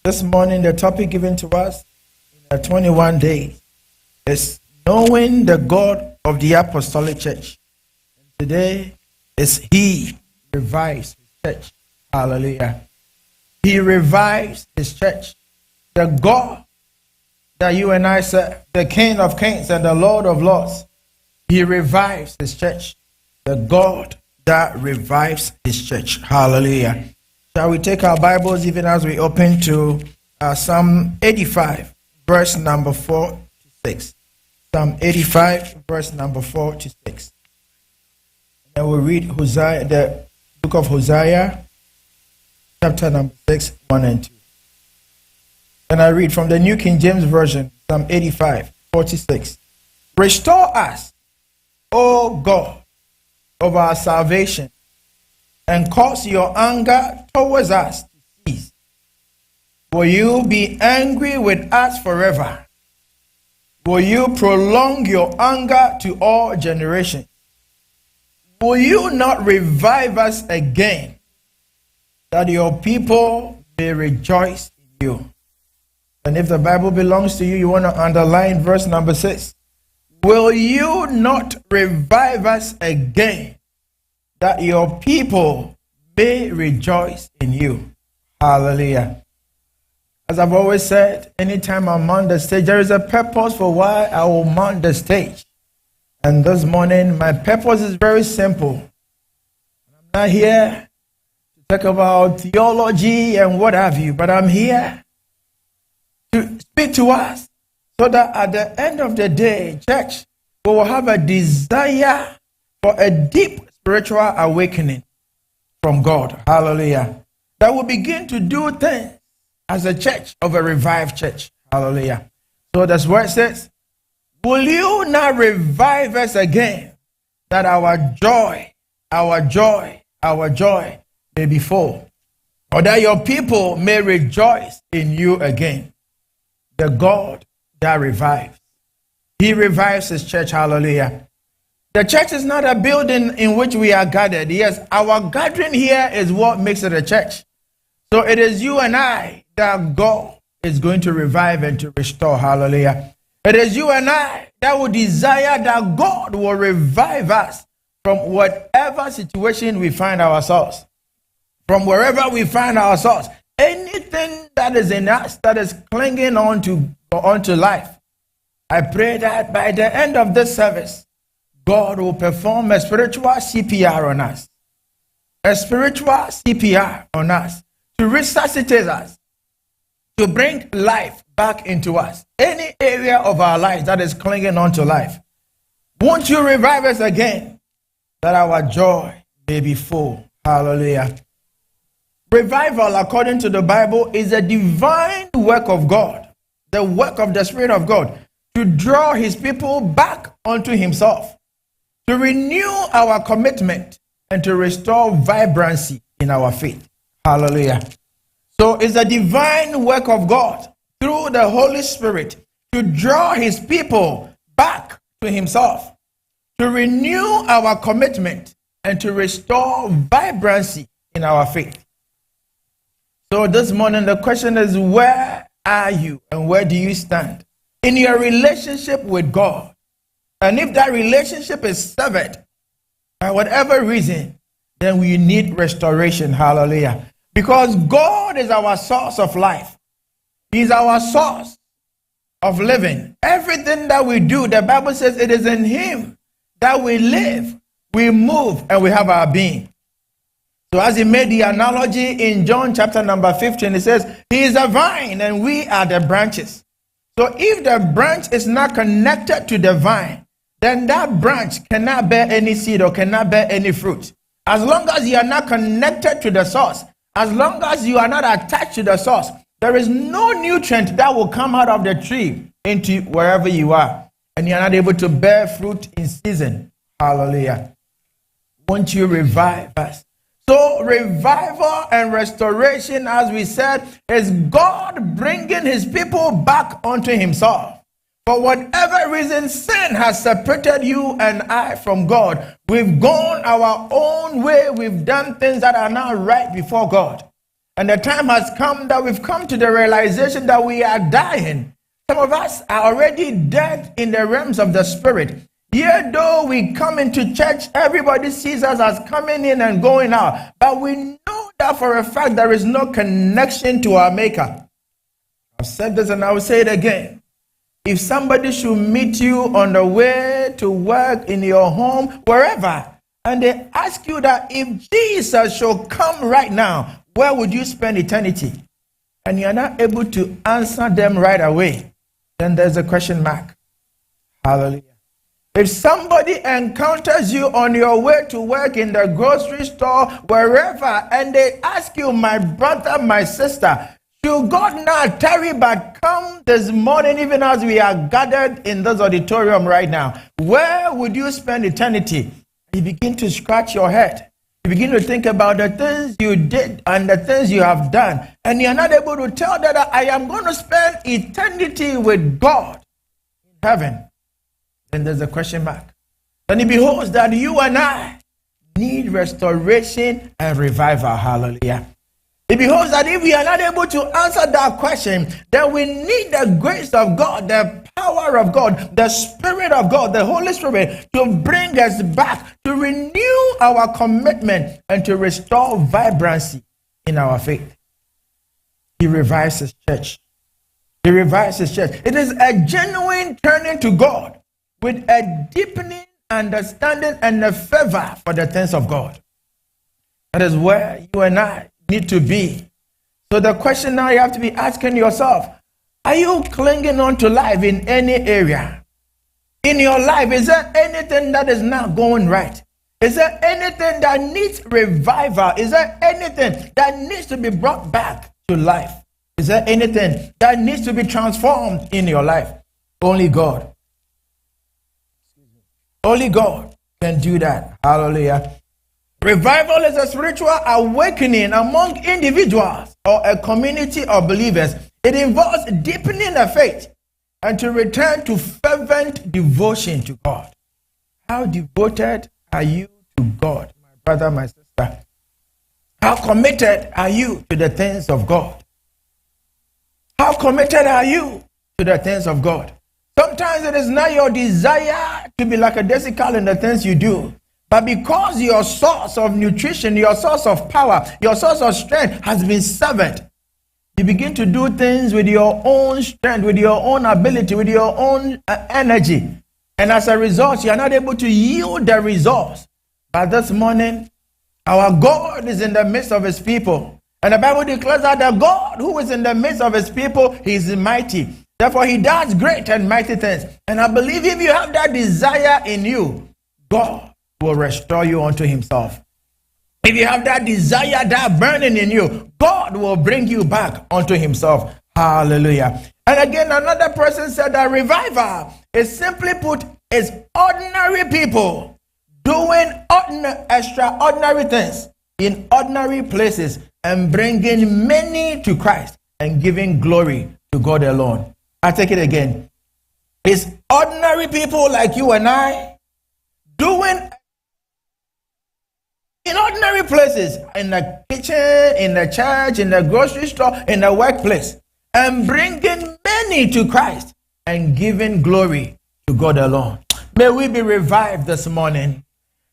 This morning, the topic given to us in the 21 days is knowing the God of the Apostolic Church. And today is He revives His church. Hallelujah. He revives His church. The God that you and I serve, the King of Kings and the Lord of Lords, He revives His church. The God that revives His church. Hallelujah. Shall we take our Bibles even as we open to Psalm 85, verse number 4 to 6. Psalm 85, verse number 4 to 6. And we'll read Hosea, the book of Hosea, chapter number 6, 1 and 2. And I read from the New King James Version, Psalm 85, 46. Restore us, O God, of our salvation, and cause your anger towards us to cease. Will you be angry with us forever? Will you prolong your anger to all generations? Will you not revive us again, that your people may rejoice in you? And if the Bible belongs to you, you want to underline verse number 6. Will you not revive us again, that your people may rejoice in you? Hallelujah. As I've always said, anytime I'm on the stage, there is a purpose for why I will mount the stage. And this morning, my purpose is very simple. I'm not here to talk about theology and what have you, but I'm here to speak to us so that at the end of the day, church, we will have a desire for a deep spiritual awakening from God. Hallelujah. That will begin to do things as a church of a revived church. Hallelujah. So that's what it says. Will you not revive us again, that our joy may be full, or that your people may rejoice in you again? The God that revives. He revives His church. Hallelujah. The church is not a building in which we are gathered. Yes, our gathering here is what makes it a church. So it is you and I that God is going to revive and to restore. Hallelujah. It is you and I that will desire that God will revive us from whatever situation we find ourselves. From wherever we find ourselves. Anything that is in us that is clinging on to life. I pray that by the end of this service, God will perform a spiritual CPR on us. A spiritual CPR on us. To resuscitate us. To bring life back into us. Any area of our life that is clinging on to life. Won't you revive us again? That our joy may be full. Hallelujah. Revival, according to the Bible, is a divine work of God. The work of the Spirit of God. To draw His people back unto Himself. To renew our commitment. And to restore vibrancy in our faith. Hallelujah. So it's a divine work of God through the Holy Spirit to draw His people back to Himself, to renew our commitment and to restore vibrancy in our faith. So this morning the question is, where are you and where do you stand in your relationship with God? And if that relationship is severed by whatever reason, then we need restoration. Hallelujah. Because God is our source of life. He's our source of living. Everything that we do, the Bible says it is in Him that we live, we move, and we have our being. So as He made the analogy in John chapter number 15, He says, He is a vine and we are the branches. So if the branch is not connected to the vine, then that branch cannot bear any seed or cannot bear any fruit. As long as you are not connected to the source, as long as you are not attached to the source, there is no nutrient that will come out of the tree into wherever you are. And you are not able to bear fruit in season. Hallelujah. Won't you revive us? So revival and restoration, as we said, is God bringing his people back unto himself. For whatever reason, sin has separated you and I from God. We've gone our own way. We've done things that are not right before God. And the time has come that we've come to the realization that we are dying. Some of us are already dead in the realms of the spirit. Yet though we come into church, everybody sees us as coming in and going out. But we know that for a fact there is no connection to our Maker. I've said this and I will say it again. If somebody should meet you on the way to work, in your home, wherever, and they ask you that if Jesus should come right now, where would you spend eternity? And you're not able to answer them right away, then there's a question mark. Hallelujah. If somebody encounters you on your way to work, in the grocery store, wherever, and they ask you, my brother, my sister, should God not tarry but come this morning, even as we are gathered in this auditorium right now, where would you spend eternity? You begin to scratch your head. You begin to think about the things you did and the things you have done. And you're not able to tell that I am going to spend eternity with God in heaven. Then there's a question mark. Then it beholds that you and I need restoration and revival. Hallelujah. It beholds that if we are not able to answer that question, then we need the grace of God, the power of God, the Spirit of God, the Holy Spirit to bring us back, to renew our commitment and to restore vibrancy in our faith. He revives his church. He revives his church. It is a genuine turning to God with a deepening understanding and a fervor for the things of God. That is where you and I need to be. So the question now you have to be asking yourself, are you clinging on to life in any area? In your life, is there anything that is not going right? Is there anything that needs revival? Is there anything that needs to be brought back to life? Is there anything that needs to be transformed in your life? Only God. Only God can do that. Hallelujah. Revival is a spiritual awakening among individuals or a community of believers. It involves deepening the faith and to return to fervent devotion to God. How devoted are you to God, my brother, my sister? How committed are you to the things of God? How committed are you to the things of God? Sometimes it is not your desire to be lackadaisical in the things you do. But because your source of nutrition, your source of power, your source of strength has been severed, you begin to do things with your own strength, with your own ability, with your own energy. And as a result, you are not able to yield the results. But this morning, our God is in the midst of his people. And the Bible declares that the God who is in the midst of his people, he is mighty. Therefore, he does great and mighty things. And I believe if you have that desire in you, God will restore you unto himself. If you have that desire, that burning in you, God will bring you back unto himself. Hallelujah. And again, another person said that revival is simply put, is ordinary people doing extraordinary things in ordinary places and bringing many to Christ and giving glory to God alone. I take it again. It's ordinary people like you and I doing in ordinary places, in the kitchen, in the church, in the grocery store, in the workplace, and bringing many to Christ and giving glory to God alone. May we be revived this morning.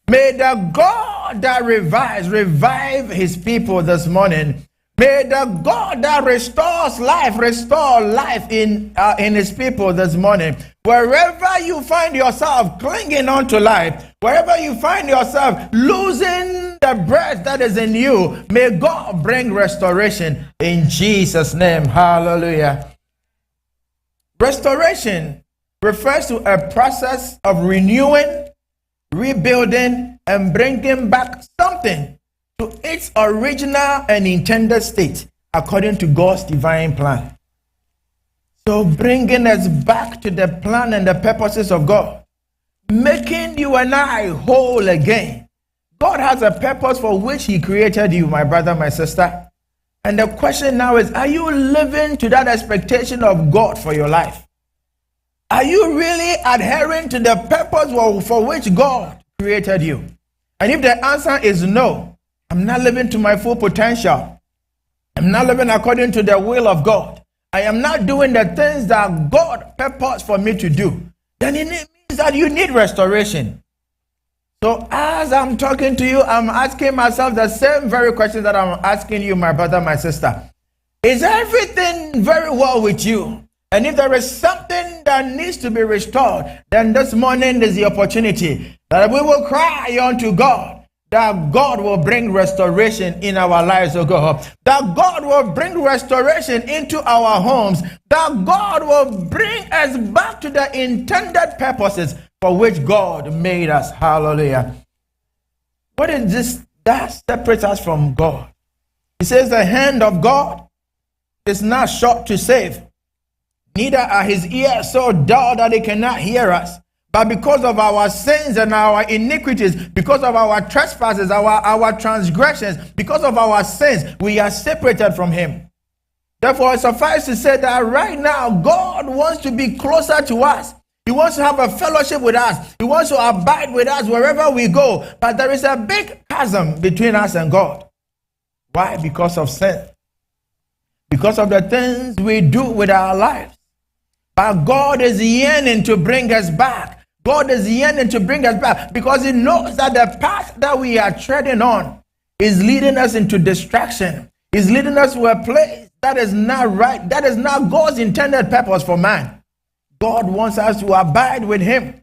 May the God that revives, revive his people this morning. May the God that restores life, restore life in his people this morning. Wherever you find yourself clinging on to life, wherever you find yourself losing the breath that is in you, may God bring restoration in Jesus' name. Hallelujah. Restoration refers to a process of renewing, rebuilding, and bringing back something to its original and intended state according to God's divine plan. So bringing us back to the plan and the purposes of God, making you and I whole again. God has a purpose for which He created you, my brother, my sister. And the question now is, are you living to that expectation of God for your life? Are you really adhering to the purpose for which God created you? And if the answer is no, I'm not living to my full potential. I'm not living according to the will of God. I am not doing the things that God purposed for me to do. Then it means that you need restoration. So as I'm talking to you, I'm asking myself the same very question that I'm asking you, my brother, my sister. Is everything very well with you? And if there is something that needs to be restored, then this morning is the opportunity that we will cry unto God, that God will bring restoration in our lives, oh God. That God will bring restoration into our homes. That God will bring us back to the intended purposes for which God made us. Hallelujah. What is this that separates us from God? He says the hand of God is not short to save, neither are his ears so dull that he cannot hear us. But because of our sins and our iniquities, because of our trespasses, our transgressions, because of our sins, we are separated from him. Therefore, it suffices to say that right now, God wants to be closer to us. He wants to have a fellowship with us. He wants to abide with us wherever we go. But there is a big chasm between us and God. Why? Because of sin. Because of the things we do with our lives. But God is yearning to bring us back. God is yearning to bring us back because he knows that the path that we are treading on is leading us into distraction. Is leading us to a place that is not right. That is not God's intended purpose for man. God wants us to abide with him,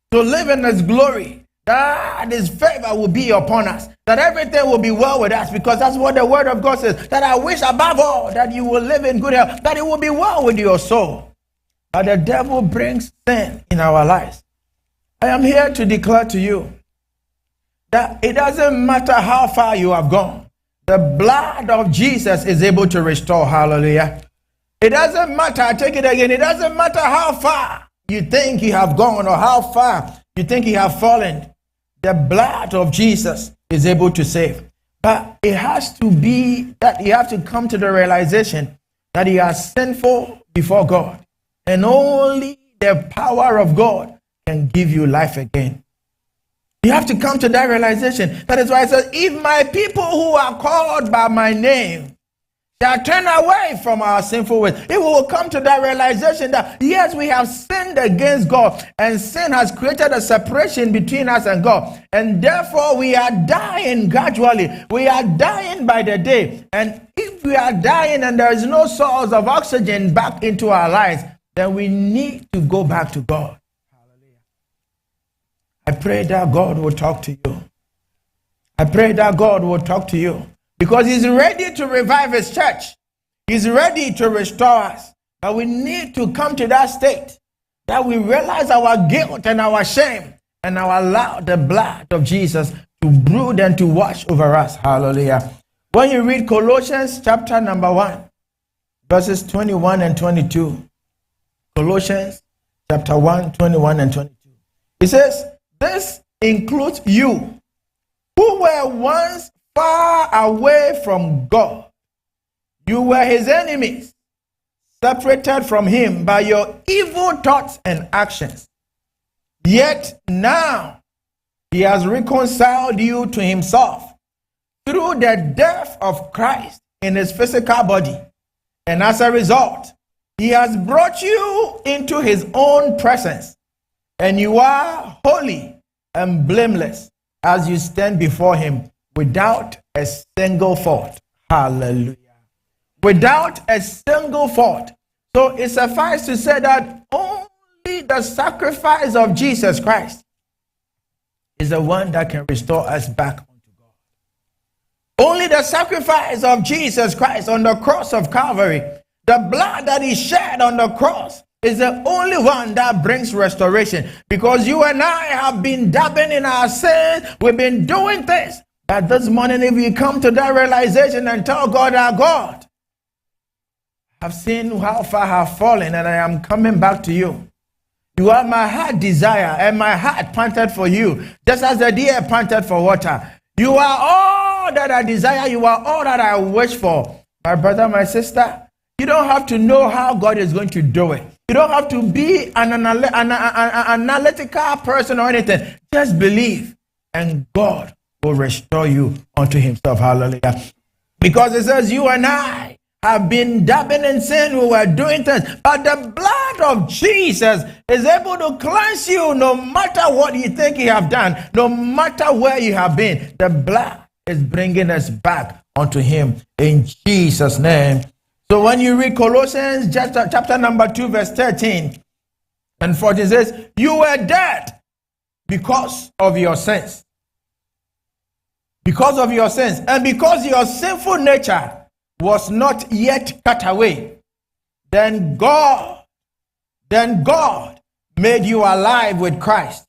to live in his glory, that his favor will be upon us, that everything will be well with us, because that's what the word of God says, that I wish above all that you will live in good health, that it will be well with your soul. But the devil brings sin in our lives. I am here to declare to you that it doesn't matter how far you have gone. The blood of Jesus is able to restore. Hallelujah. It doesn't matter, I take it again, it doesn't matter how far you think you have gone or how far you think you have fallen. The blood of Jesus is able to save. But it has to be that you have to come to the realization that you are sinful before God. And only the power of God can give you life again. You have to come to that realization. That is why it says, if my people who are called by my name shall turn away from our sinful ways, if we will come to that realization that yes, we have sinned against God, and sin has created a separation between us and God, and therefore we are dying gradually. We are dying by the day. And if we are dying and there is no source of oxygen back into our lives, then we need to go back to God. I pray that God will talk to you. I pray that God will talk to you. Because he's ready to revive his church. He's ready to restore us. But we need to come to that state that we realize our guilt and our shame and now allow the blood of Jesus to brood and to wash over us. Hallelujah. When you read Colossians chapter number 1, verses 21 and 22. Colossians chapter 1, 21 and 22. It says, this includes you who were once far away from God. You were his enemies, separated from him by your evil thoughts and actions. Yet now he has reconciled you to himself through the death of Christ in his physical body. And as a result, he has brought you into his own presence. And you are holy and blameless as you stand before him without a single fault. Hallelujah. Without a single fault. So it suffices to say that only the sacrifice of Jesus Christ is the one that can restore us back unto God. Only the sacrifice of Jesus Christ on the cross of Calvary, the blood that he shed on the cross, is the only one that brings restoration. Because you and I have been dabbing in our sins. We've been doing things. But this morning, if we come to that realization and tell God, our God, I've seen how far I have fallen and I am coming back to you. You are my heart desire and my heart panted for you, just as the deer panted for water. You are all that I desire. You are all that I wish for. My brother, my sister, you don't have to know how God is going to do it. You don't have to be an analytical person or anything. Just believe and God will restore you unto himself. Hallelujah. Because it says you and I have been dabbing in sin. We were doing things. But the blood of Jesus is able to cleanse you no matter what you think you have done, no matter where you have been. The blood is bringing us back unto him in Jesus' name. So when you read Colossians chapter number 2, verse 13 and 14, says, you were dead because of your sins. Because of your sins. And because your sinful nature was not yet cut away, then God made you alive with Christ.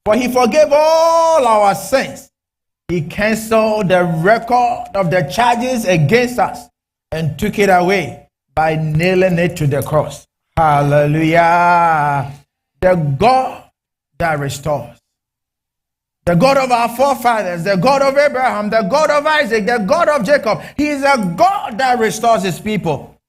For he forgave all our sins. He canceled the record of the charges against us and took it away by nailing it to the cross. Hallelujah. The God that restores. The God of our forefathers, the God of Abraham, the God of Isaac, the God of Jacob. He is a God that restores his people.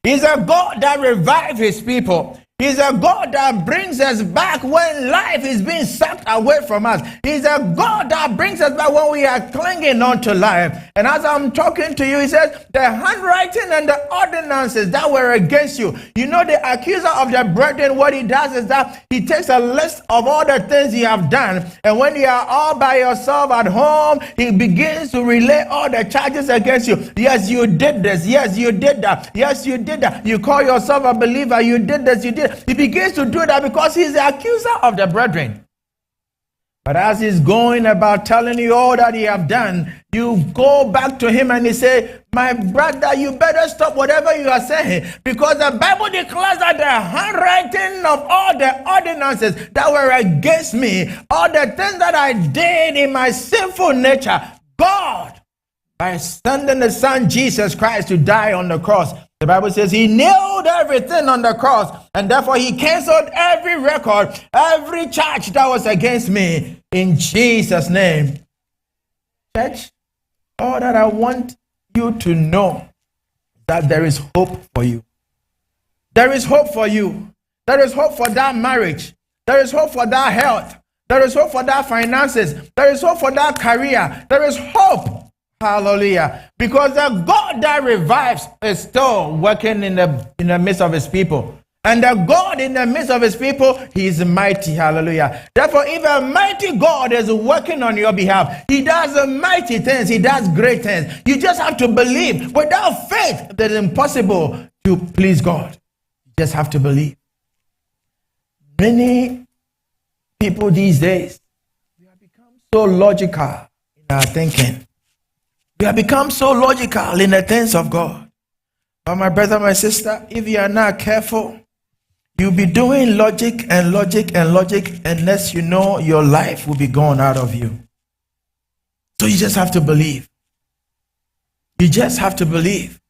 He's a God that revives his people. He's a God that brings us back when life is being sucked away from us. He's a God that brings us back when we are clinging on to life. And as I'm talking to you, he says, the handwriting and the ordinances that were against you. You know, the accuser of the brethren, what he does is that he takes a list of all the things you have done. And when you are all by yourself at home, he begins to relay all the charges against you. Yes, you did this. Yes, you did that. Yes, you did that. You call yourself a believer. You did this. You did. He begins to do that because he's the accuser of the brethren. But as he's going about telling you all that he have done, you go back to him and he say, my brother, you better stop whatever you are saying, because the Bible declares that the handwriting of all the ordinances that were against me, all the things that I did in my sinful nature, God, by sending the Son Jesus Christ to die on the cross, the Bible says he nailed everything on the cross, and therefore he canceled every record, every charge that was against me in Jesus' name. Church, all that I want you to know that there is hope for you. There is hope for you. There is hope for that marriage. There is hope for that health. There is hope for that finances. There is hope for that career. There is hope. Hallelujah. Because the God that revives is still working in the midst of his people. And the God in the midst of his people, he is mighty. Hallelujah. Therefore, if a mighty God is working on your behalf, he does mighty things. He does great things. You just have to believe. Without faith, it is impossible to please God. You just have to believe. Many people these days, we have become so logical in our thinking. We have become so logical in the things of God. But my brother, my sister, if you are not careful, you'll be doing logic and logic and logic, unless you know your life will be gone out of you. So you just have to believe. You just have to believe.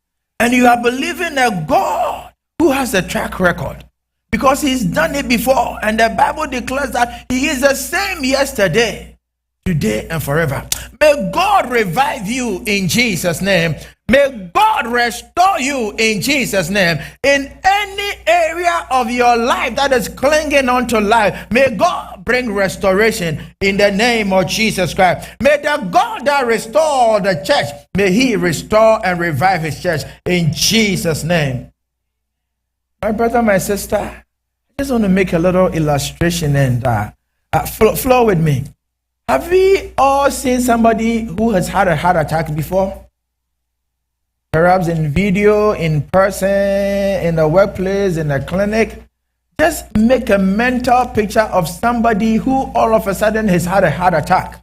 And you are believing a God who has a track record, because he's done it before. And the Bible declares that he is the same yesterday, today, and forever. May God revive you in Jesus' name. May God restore you in Jesus' name. In any area of your life that is clinging on to life, may God bring restoration in the name of Jesus Christ. May the God that restore the church, may he restore and revive his church in Jesus' name. My brother, my sister, I just want to make a little illustration and flow with me. Have we all seen somebody who has had a heart attack before? Perhaps in video, in person, in the workplace, in the clinic. Just make a mental picture of somebody who all of a sudden has had a heart attack.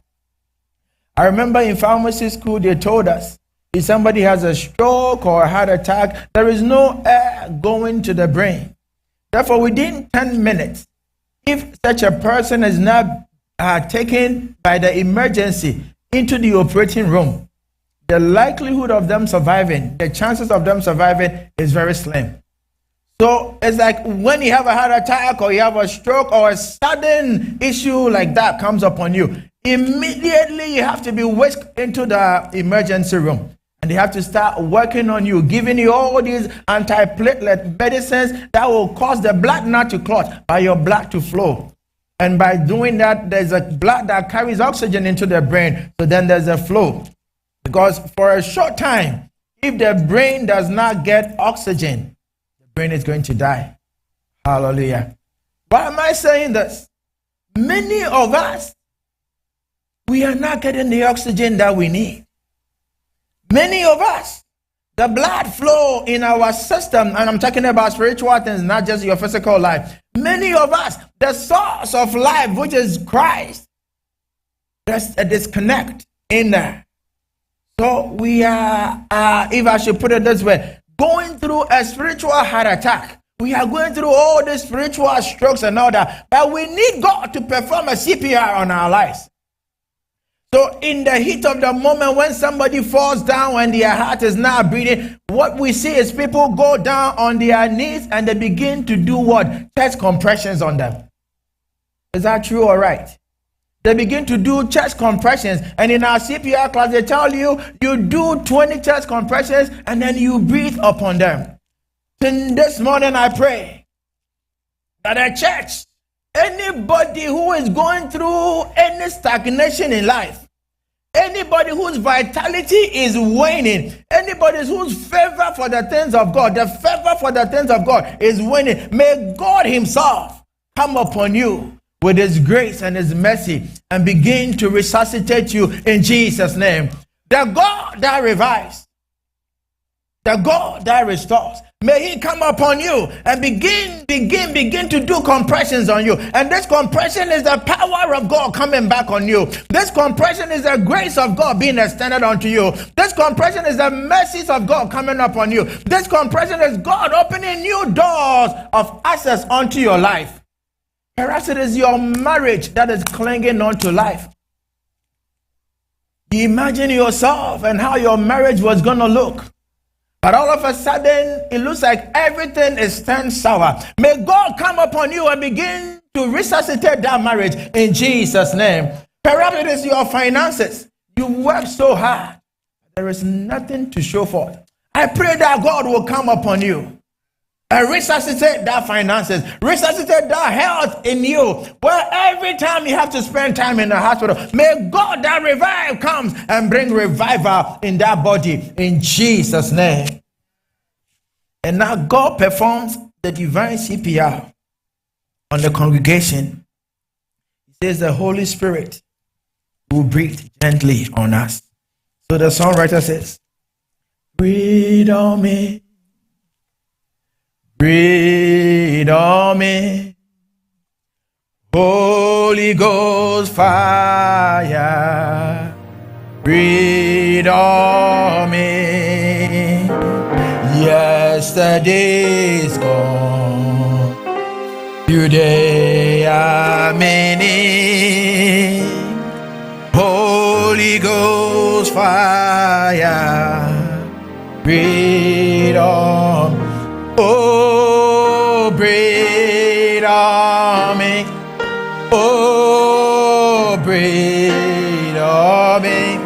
I remember in pharmacy school, they told us, if somebody has a stroke or a heart attack, there is no air going to the brain. Therefore, within 10 minutes, if such a person is not taken by the emergency into the operating room, the likelihood of them surviving, the chances of them surviving is very slim. So it's like when you have a heart attack or you have a stroke or a sudden issue like that comes upon you, immediately you have to be whisked into the emergency room. And they have to start working on you, giving you all these antiplatelet medicines that will cause the blood not to clot, but your blood to flow. And by doing that, there's a blood that carries oxygen into the brain. So then there's a flow. Because for a short time, if the brain does not get oxygen, the brain is going to die. Hallelujah. Why am I saying this? Many of us, we are not getting the oxygen that we need. Many of us, the blood flow in our system, and I'm talking about spiritual things, not just your physical life. Many of us, the source of life, which is Christ, there's a disconnect in there. So we are, if I should put it this way, going through a spiritual heart attack. We are going through all these spiritual strokes and all that, but we need God to perform a CPR on our lives. So in the heat of the moment, when somebody falls down and their heart is not beating, what we see is people go down on their knees and they begin to do what? Chest compressions on them. Is that true or right? They begin to do chest compressions, and in our CPR class, they tell you, you do 20 chest compressions and then you breathe upon them. And this morning I pray that the church, anybody who is going through any stagnation in life, anybody whose vitality is waning, anybody whose favor for the things of God, the favor for the things of God is waning, may God himself come upon you with his grace and his mercy and begin to resuscitate you in Jesus' name. The God that revives, the God that restores, may he come upon you and begin to do compressions on you. And this compression is the power of God coming back on you. This compression is the grace of God being extended unto you. This compression is the mercies of God coming upon you. This compression is God opening new doors of access onto your life. Perhaps it is your marriage that is clinging on to life. You imagine yourself and how your marriage was going to look. But all of a sudden, it looks like everything is turned sour. May God come upon you and begin to resuscitate that marriage in Jesus' name. Perhaps it is your finances. You work so hard. There is nothing to show for it. I pray that God will come upon you and resuscitate that finances, resuscitate that health in you, where every time you have to spend time in the hospital, may God that revive comes and bring revival in that body in Jesus' name. And now God performs the divine CPR on the congregation. He says the Holy Spirit will breathe gently on us. So the songwriter says, breathe on me. Breathe on me, Holy Ghost fire. Breathe on me. Yesterday's gone, today I'm in it. Holy Ghost fire. Breathe on me. Oh, breathe on me. Oh, breathe on me.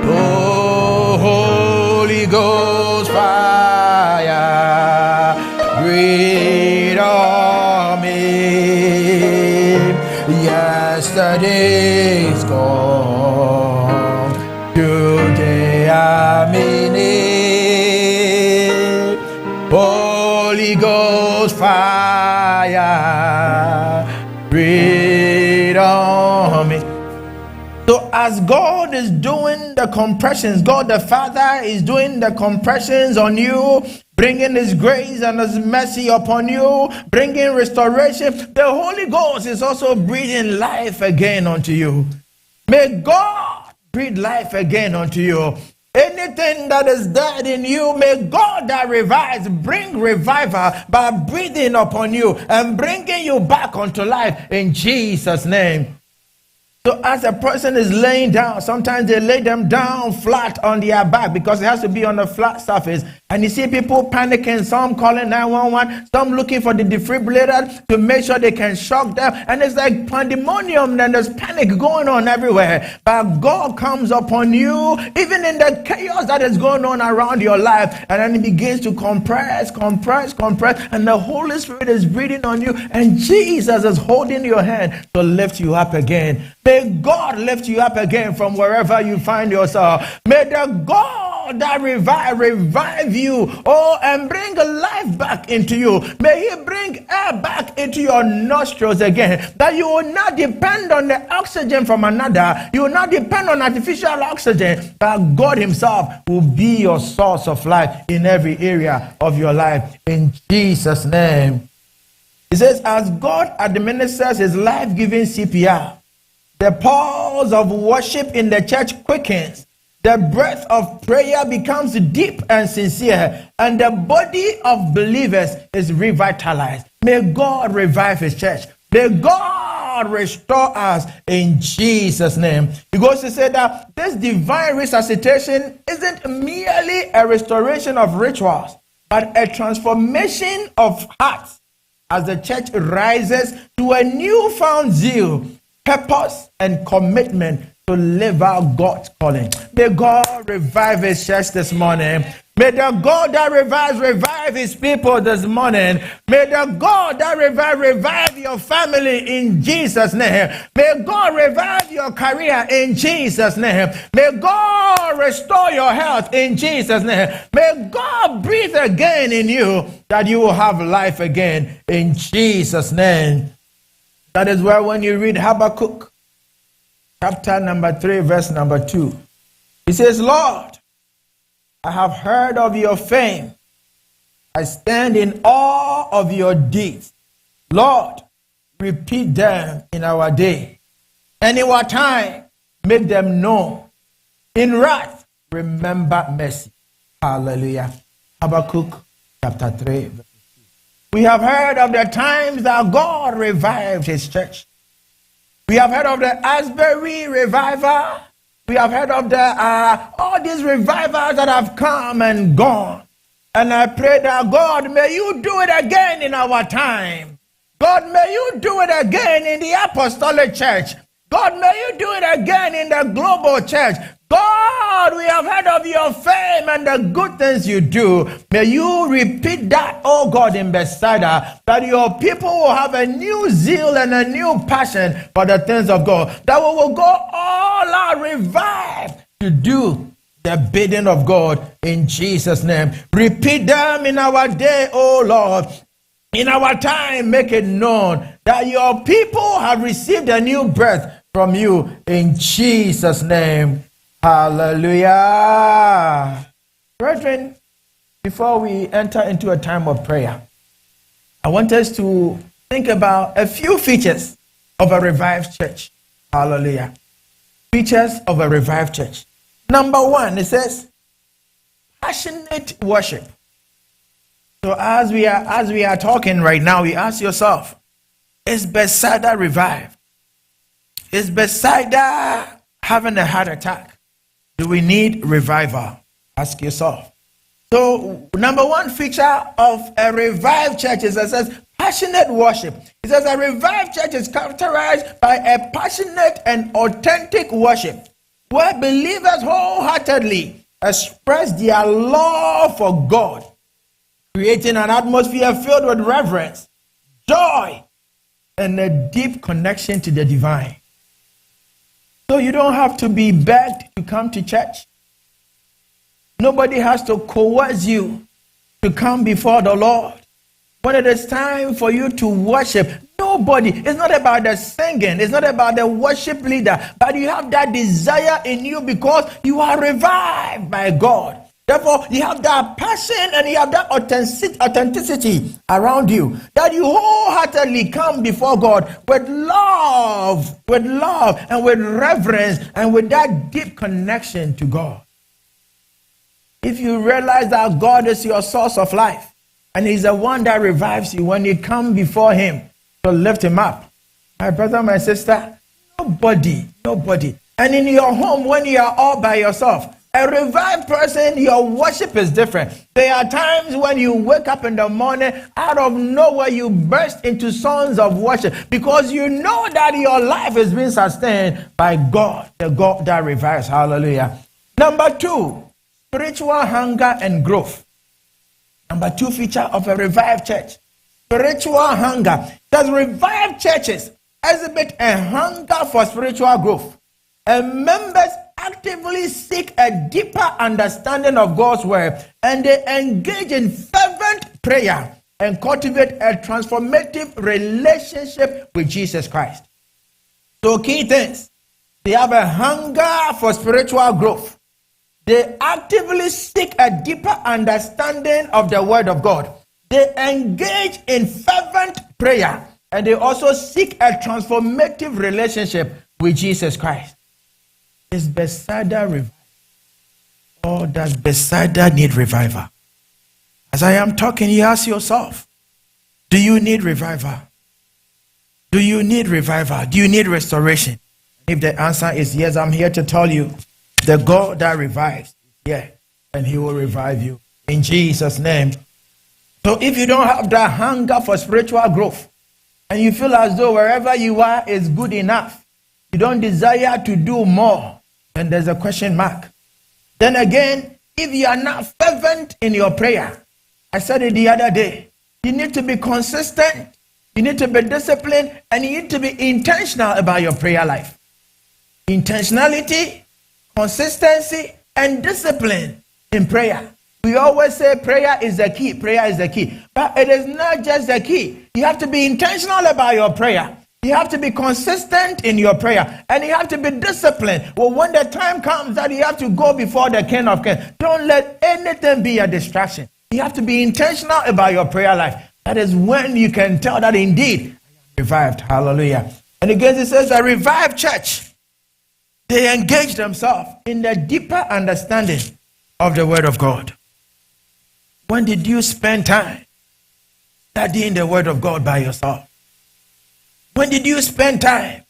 Oh, Holy Ghost fire. Breathe on me. Yesterday's gone. Today I'm in it. Holy Ghost fire, breathe on me. So as God is doing the compressions, God the Father is doing the compressions on you, bringing his grace and his mercy upon you, bringing restoration. The Holy Ghost is also breathing life again unto you. May God breathe life again unto you. Anything that is dead in you, may God that revives bring revival by breathing upon you and bringing you back onto life in Jesus' name. So as a person is laying down, sometimes they lay them down flat on their back because it has to be on a flat surface. And you see people panicking, some calling 911, some looking for the defibrillator to make sure they can shock them. And it's like pandemonium, and there's panic going on everywhere. But God comes upon you, even in the chaos that is going on around your life. And then it begins to compress. And the Holy Spirit is breathing on you. And Jesus is holding your hand to lift you up again. May God lift you up again from wherever you find yourself. May the God that revive you, and bring life back into you. May He bring air back into your nostrils again. That you will not depend on the oxygen from another. You will not depend on artificial oxygen. But God Himself will be your source of life in every area of your life. In Jesus' name. He says, as God administers His life-giving CPR, the pulse of worship in the church quickens. The breath of prayer becomes deep and sincere, and the body of believers is revitalized. May God revive His church. May God restore us in Jesus' name. He goes to say that this divine resuscitation isn't merely a restoration of rituals, but a transformation of hearts as the church rises to a newfound zeal, purpose, and commitment to live out God's calling. May God revive His church this morning. May the God that revive His people this morning. May the God that revive your family in Jesus' name. May God revive your career in Jesus' name. May God restore your health in Jesus' name. May God breathe again in you, that you will have life again in Jesus' name. That is where when you read Habakkuk, chapter number 3, verse number 2, he says, Lord, I have heard of your fame. I stand in awe of your deeds. Lord, repeat them in our day. And in our time, make them known. In wrath, remember mercy. Hallelujah. Habakkuk, chapter 3, verse 2. We have heard of the times that God revived His church. We have heard of the Asbury revival. We have heard of all these revivals that have come and gone. And I pray that God, may you do it again in our time. God, may you do it again in the apostolic church. God, may you do it again in the global church. God, we have heard of your fame and the good things you do. May you repeat that, oh God, in Bethsaida, that your people will have a new zeal and a new passion for the things of God, that we will go all out revived to do the bidding of God in Jesus' name. Repeat them in our day, oh Lord. In our time, make it known that your people have received a new breath from you in Jesus' name. Hallelujah. Brethren, before we enter into a time of prayer, I want us to think about a few features of a revived church. Hallelujah. Features of a revived church. Number one, it says, passionate worship. So as we are talking right now, you ask yourself, is Bethsaida revived? Is Bethsaida having a heart attack? Do we need revival? Ask yourself. So, number one feature of a revived church is, it says, passionate worship. It says a revived church is characterized by a passionate and authentic worship, where believers wholeheartedly express their love for God, creating an atmosphere filled with reverence, joy, and a deep connection to the divine. So you don't have to be begged to come to church. Nobody has to coerce you to come before the Lord. When it is time for you to worship, nobody, it's not about the singing, it's not about the worship leader, but you have that desire in you because you are revived by God. Therefore, you have that passion and you have that authenticity around you, that you wholeheartedly come before God with love and with reverence and with that deep connection to God. if you realize that God is your source of life, and He's the one that revives you when you come before Him to lift Him up. My brother, my sister, nobody. And in your home, when you are all by yourself, a revived person, your worship is different. There are times when you wake up in the morning, out of nowhere, you burst into songs of worship because you know that your life is being sustained by God, the God that revives. Hallelujah. Number 2, spiritual hunger and growth. Number 2 feature of a revived church, spiritual hunger. Does revived churches exhibit a hunger for spiritual growth? And members actively seek a deeper understanding of God's word, and they engage in fervent prayer and cultivate a transformative relationship with Jesus Christ. So key things: they have a hunger for spiritual growth. They actively seek a deeper understanding of the word of God. They engage in fervent prayer, and they also seek a transformative relationship with Jesus Christ. Is Bethsaida revival, or does Bethsaida need revival? As I am talking, you ask yourself, do you need revival? Do you need revival? Do you need restoration? If the answer is yes, I'm here to tell you, the God that revives is here, and He will revive you in Jesus' name. So if you don't have that hunger for spiritual growth, and you feel as though wherever you are is good enough, you don't desire to do more, then there's a question mark. Then again, if you are not fervent in your prayer, I said it the other day, you need to be consistent, you need to be disciplined, and you need to be intentional about your prayer life. Intentionality, consistency, and discipline in prayer. We always say prayer is the key, prayer is the key. But it is not just the key. You have to be intentional about your prayer. You have to be consistent in your prayer, and you have to be disciplined. Well, when the time comes that you have to go before the King of Kings, don't let anything be a distraction. You have to be intentional about your prayer life. That is when you can tell that indeed I am revived. Hallelujah. And again, it says a revived church, they engage themselves in the deeper understanding of the word of God. When did you spend time studying the word of God by yourself? When did you spend time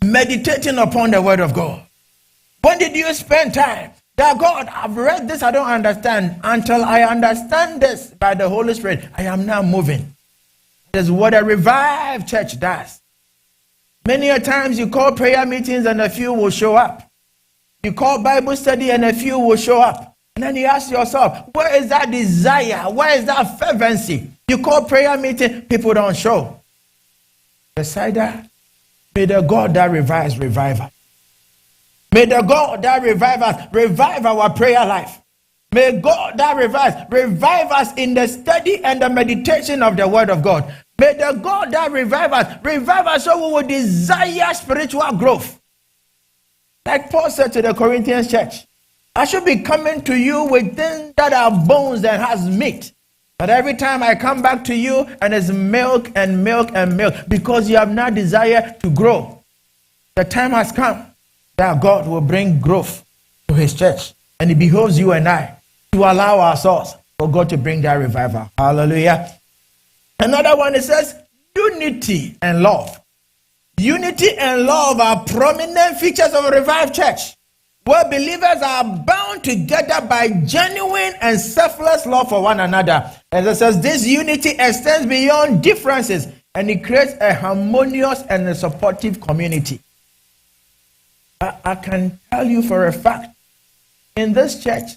meditating upon the word of God? When did you spend time that God, I've read this, I don't understand. Until I understand this by the Holy Spirit, I am now moving. This is what a revived church does. Many a times you call prayer meetings and a few will show up. You call Bible study and a few will show up. And then you ask yourself, where is that desire? Where is that fervency? You call prayer meeting, people don't show. Bethsaida, may the God that revives revive us. May the God that revives us revive our prayer life. May God that revive us in the study and the meditation of the word of God. May the God that revive us so we will desire spiritual growth. Like Paul said to the Corinthians church, I should be coming to you with things that are bones and has meat. But every time I come back to you, and it's milk and milk and milk, because you have not desired to grow. The time has come that God will bring growth to His church. And it behoves you and I to allow ourselves for God to bring that revival. Hallelujah. Another one, it says unity and love. Unity and love are prominent features of a revived church, where believers are bound together by genuine and selfless love for one another. As it says, this unity extends beyond differences, and it creates a harmonious and a supportive community. I can tell you for a fact, in this church,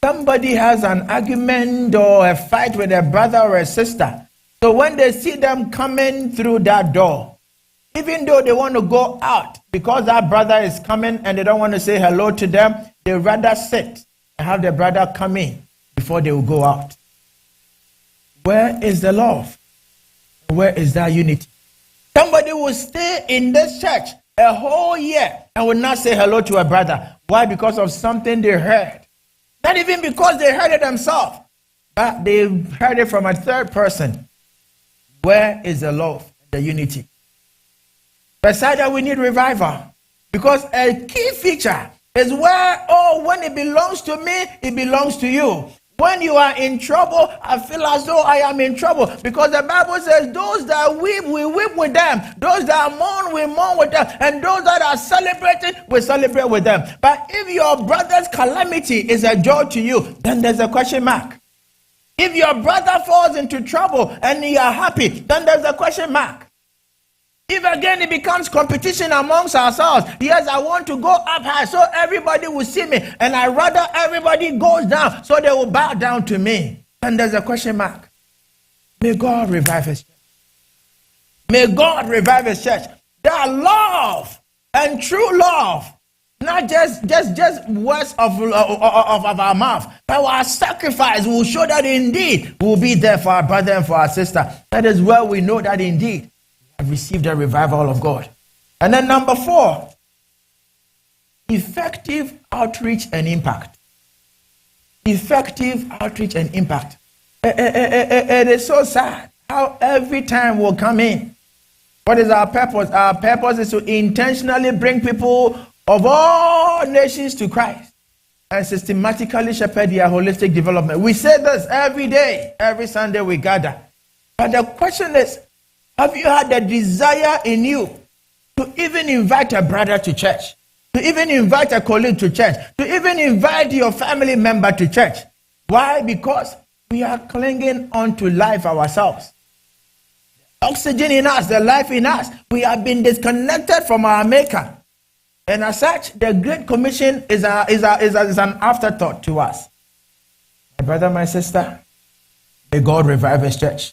somebody has an argument or a fight with a brother or a sister. So when they see them coming through that door, even though they want to go out because that brother is coming and they don't want to say hello to them, they rather sit and have the brother come in before they will go out. Where is the love? Where is that unity? Somebody will stay in this church a whole year and will not say hello to a brother. Why? Because of something they heard. Not even because they heard it themselves, but they heard it from a third person. Where is the love, the unity? Besides that, we need revival, because a key feature It's where, when it belongs to me, it belongs to you. When you are in trouble, I feel as though I am in trouble. Because the Bible says, those that weep, we weep with them. Those that mourn, we mourn with them. And those that are celebrating, we celebrate with them. But if your brother's calamity is a joy to you, then there's a question mark. If your brother falls into trouble and you are happy, then there's a question mark. If again it becomes competition amongst ourselves, yes, I want to go up high so everybody will see me, and I rather everybody goes down so they will bow down to me, then there's a question mark. May God revive his church. May God revive his church. That love and true love, not just words of our mouth, but our sacrifice will show that indeed we will be there for our brother and for our sister. That is where we know that indeed we have received the revival of God. And then number 4, effective outreach and impact. Effective outreach and impact. It is so sad how every time we'll come in. What is our purpose? Our purpose is to intentionally bring people of all nations to Christ and systematically shepherd their holistic development. We say this every day, every Sunday we gather. But the question is, have you had the desire in you to even invite a brother to church? To even invite a colleague to church? To even invite your family member to church? Why? Because we are clinging on to life ourselves. Oxygen in us, the life in us. We have been disconnected from our Maker. And as such, the Great Commission is an afterthought to us. My brother, my sister, may God revive his church.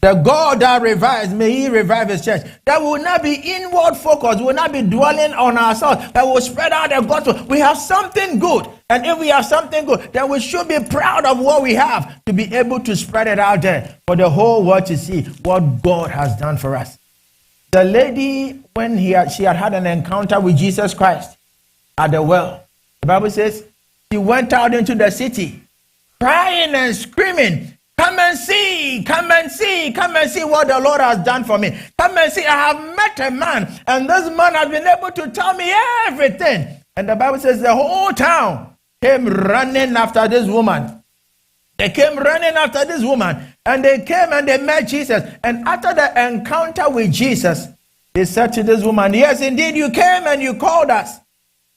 The God that revives, may he revive his church. That will not be inward focused, will not be dwelling on ourselves, that will spread out the gospel. We have something good. And if we have something good, then we should be proud of what we have to be able to spread it out there for the whole world to see what God has done for us. The lady, when she had an encounter with Jesus Christ at the well, the Bible says she went out into the city crying and screaming, come and see, come and see, come and see what the Lord has done for me. Come and see, I have met a man, and this man has been able to tell me everything. And the Bible says the whole town came running after this woman. They came running after this woman, and they came and they met Jesus. And after the encounter with Jesus, they said to this woman, yes, indeed, you came and you called us,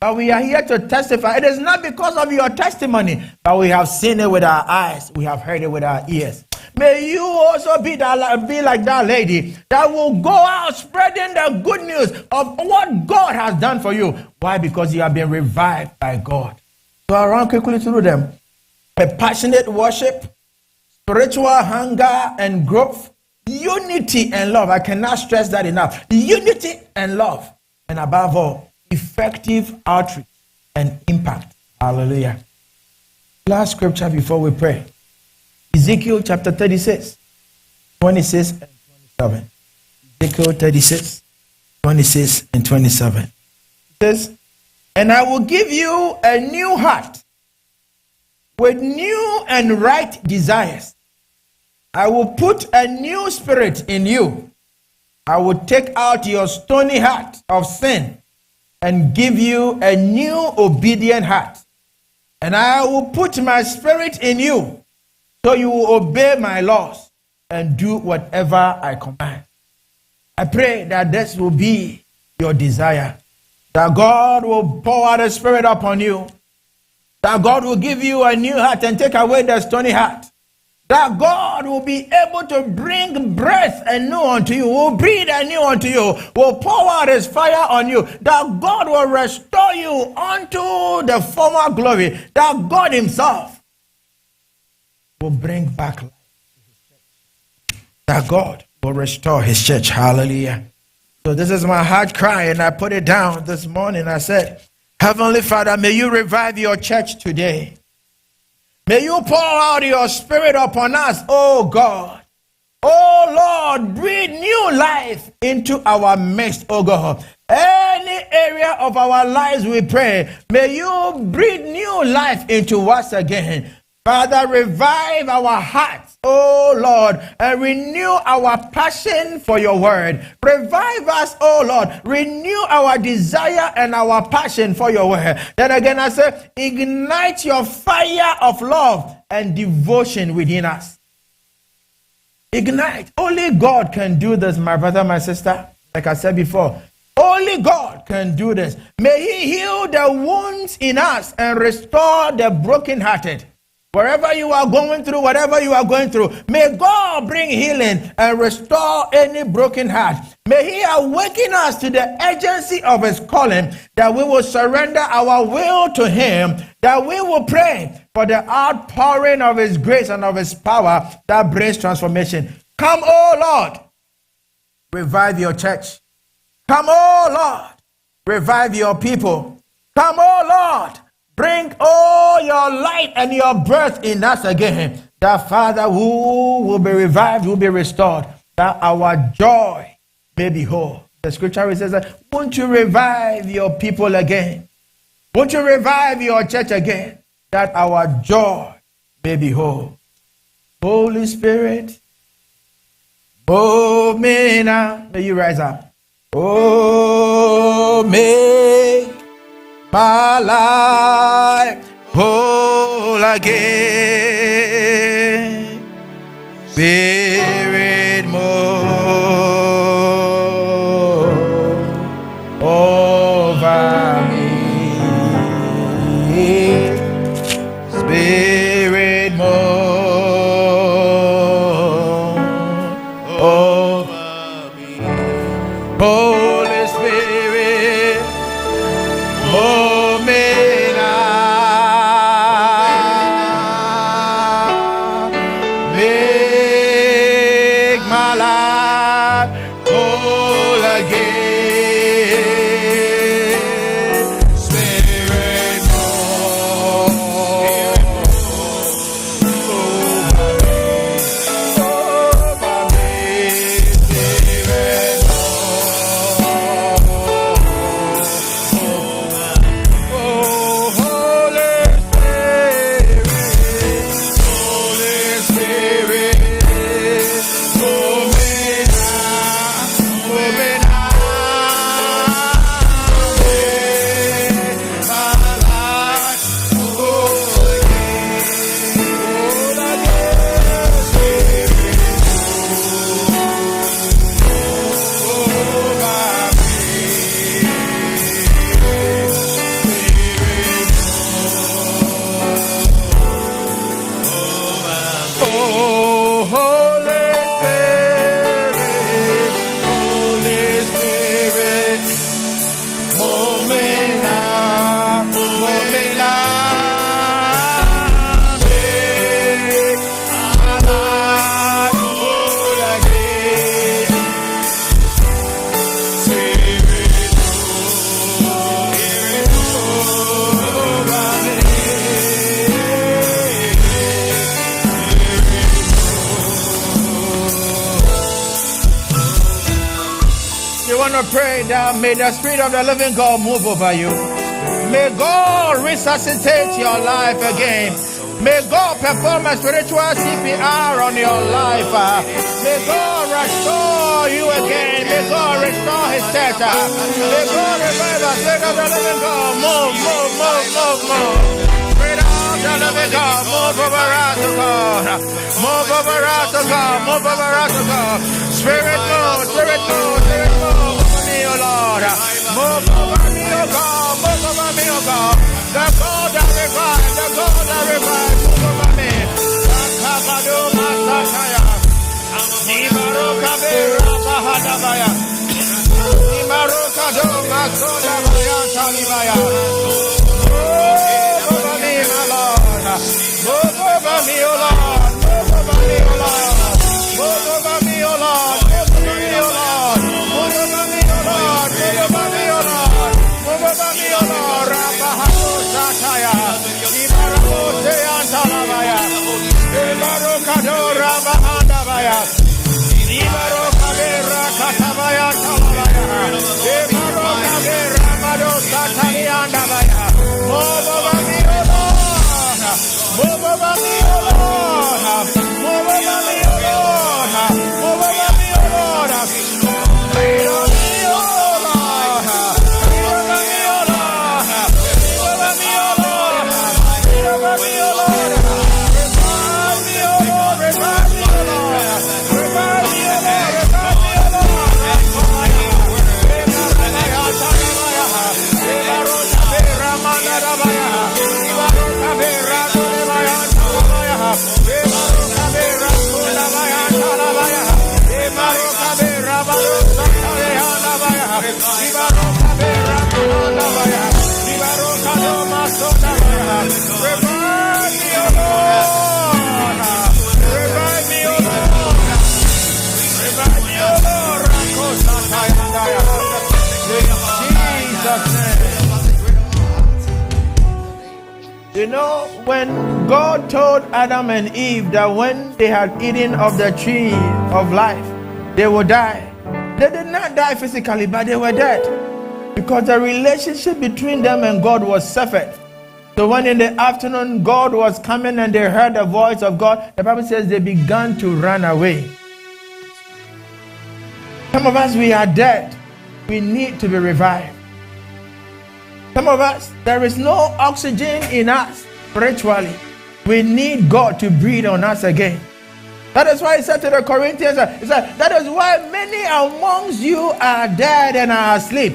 but we are here to testify. It is not because of your testimony, but we have seen it with our eyes. We have heard it with our ears. May you also be like that lady that will go out spreading the good news of what God has done for you. Why? Because you have been revived by God. So I'll run quickly through them. A passionate worship, spiritual hunger and growth, unity and love. I cannot stress that enough. Unity and love. And above all, effective outreach and impact. Hallelujah. Last scripture before we pray. Ezekiel chapter 36, 26 and 27. Ezekiel 36, 26 and 27. It says, and I will give you a new heart with new and right desires. I will put a new spirit in you. I will take out your stony heart of sin and give you a new obedient heart. And I will put my spirit in you, so you will obey my laws and do whatever I command. I pray that this will be your desire, that God will pour out His Spirit upon you, that God will give you a new heart and take away the stony heart, that God will be able to bring breath anew unto you, will breathe anew unto you, will pour out His fire on you, that God will restore you unto the former glory, that God Himself will bring back life to His church, that God will restore His church. Hallelujah. So this is my heart cry, and I put it down this morning. I said, Heavenly Father, may you revive your church today. May you pour out your Spirit upon us, oh God. Oh Lord, breathe new life into our midst, oh God. Any area of our lives we pray, may you breathe new life into us again. Father, revive our hearts, oh Lord, and renew our passion for your word. Revive us, oh Lord. Renew our desire and our passion for your word. Then again, I say, ignite your fire of love and devotion within us. Ignite. Only God can do this, my brother, my sister. Like I said before, only God can do this. May he heal the wounds in us and restore the brokenhearted. Wherever you are going through, whatever you are going through, may God bring healing and restore any broken heart. May he awaken us to the urgency of his calling, that we will surrender our will to him, that we will pray for the outpouring of his grace and of his power that brings transformation. Come, oh Lord, revive your church. Come, oh Lord, revive your people. Come, oh Lord, bring all your light and your breath in us again. That Father, who will be revived, will be restored, that our joy may be whole. The scripture says that, won't you revive your people again? Won't you revive your church again, that our joy may be whole? Holy Spirit, oh, may you rise up. Oh, make my life whole again. Spirit, move over me. Spirit, move over me. Holy Spirit, oh, may make my life whole again. Spirit, over me. Spirit, Pray that may the Spirit of the living God move over you. May God resuscitate your life again. May God perform a spiritual CPR on your life. May God restore you again. May God restore his church. May God revive the Spirit of the living God. Move. Spirit of the living God, move over us, God. Move over us, God. Move over us, God. Spirit move. Oh Lord, move over me, oh God, move over me, oh God. The God that revives, move over me. Sakabado Masakaya, Nimaroka Berapa Hadabaya, Nimaroka Do Masoda Baya Talibaya. Move over me, my Lord. Move over me, oh Lord. Move over me, oh Lord. Move over me, oh Lord. Move over me, oh Lord. Move over me. Move over me, You know, when God told Adam and Eve that when they had eaten of the tree of life, they would die. They did not die physically, but they were dead. Because the relationship between them and God was severed. So when in the afternoon God was coming and they heard the voice of God, the Bible says they began to run away. Some of us, we are dead. We need to be revived. Some of us, there is no oxygen in us spiritually. We need God to breathe on us again. That is why he said to the Corinthians, he said, that is why many amongst you are dead and are asleep.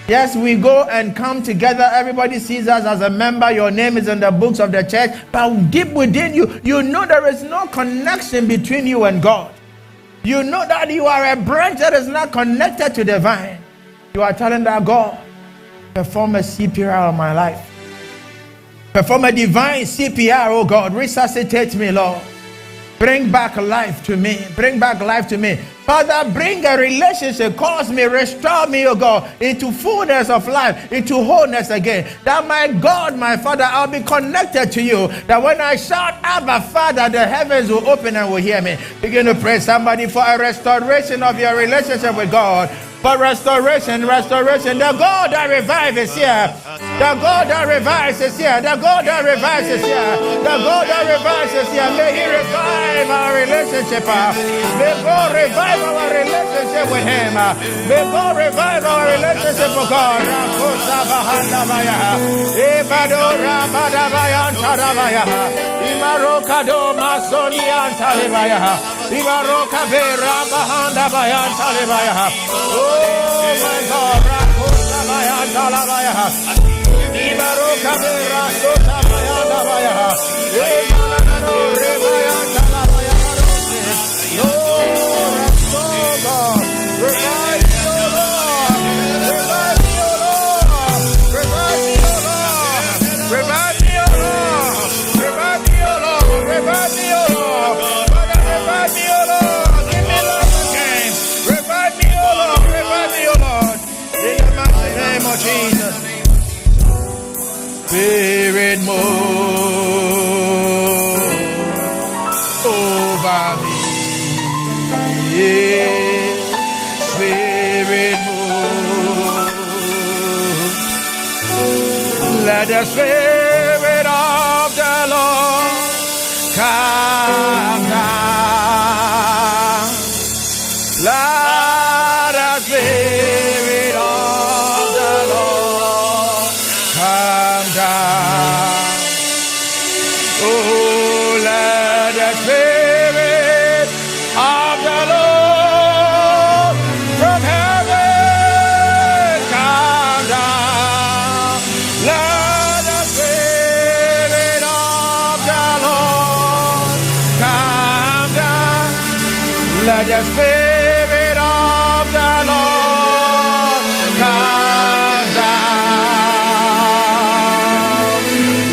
Yes, we go and come together. Everybody sees us as a member. Your name is in the books of the church. But deep within you, you know there is no connection between you and God. You know that you are a branch that is not connected to the vine. You are telling that God, perform a CPR on my life. Perform a divine CPR, oh God. Resuscitate me, Lord. Bring back life to me. Bring back life to me. Father, bring a relationship. Cause me, restore me, oh God, into fullness of life, into wholeness again. That my God, my Father, I'll be connected to you. That when I shout, Abba, Father, the heavens will open and will hear me. Begin to pray somebody for a restoration of your relationship with God. For restoration. The God that revives is here. The God that revives is here. The God that revives is here. The God that revives is here. May He revive our relationship. May God revive our relationship with Him. May God revive our relationship with God. Oh my God, Rakosa Bayanta Lavaya, Ibaroka Vera Sota Bayanda Vaya, Emanano Rebayanta Lavaya, Lord, God, revive me, O Lord, revive me, O Lord, revive me, O Lord, revive me, O Lord, revive me, O Lord, revive me, O Lord, Father, revive me, O Lord, give me life again, revive me, O Lord, revive me, O Lord, in the mighty name of Jesus. Spirit, move over me. Spirit, move. Let the Spirit of the Lord come down. Let the Spirit of the Lord come down. Oh, let the Spirit of the Lord from heaven come down. Let the Spirit of the Lord come down. Let the Spirit of the Lord come down.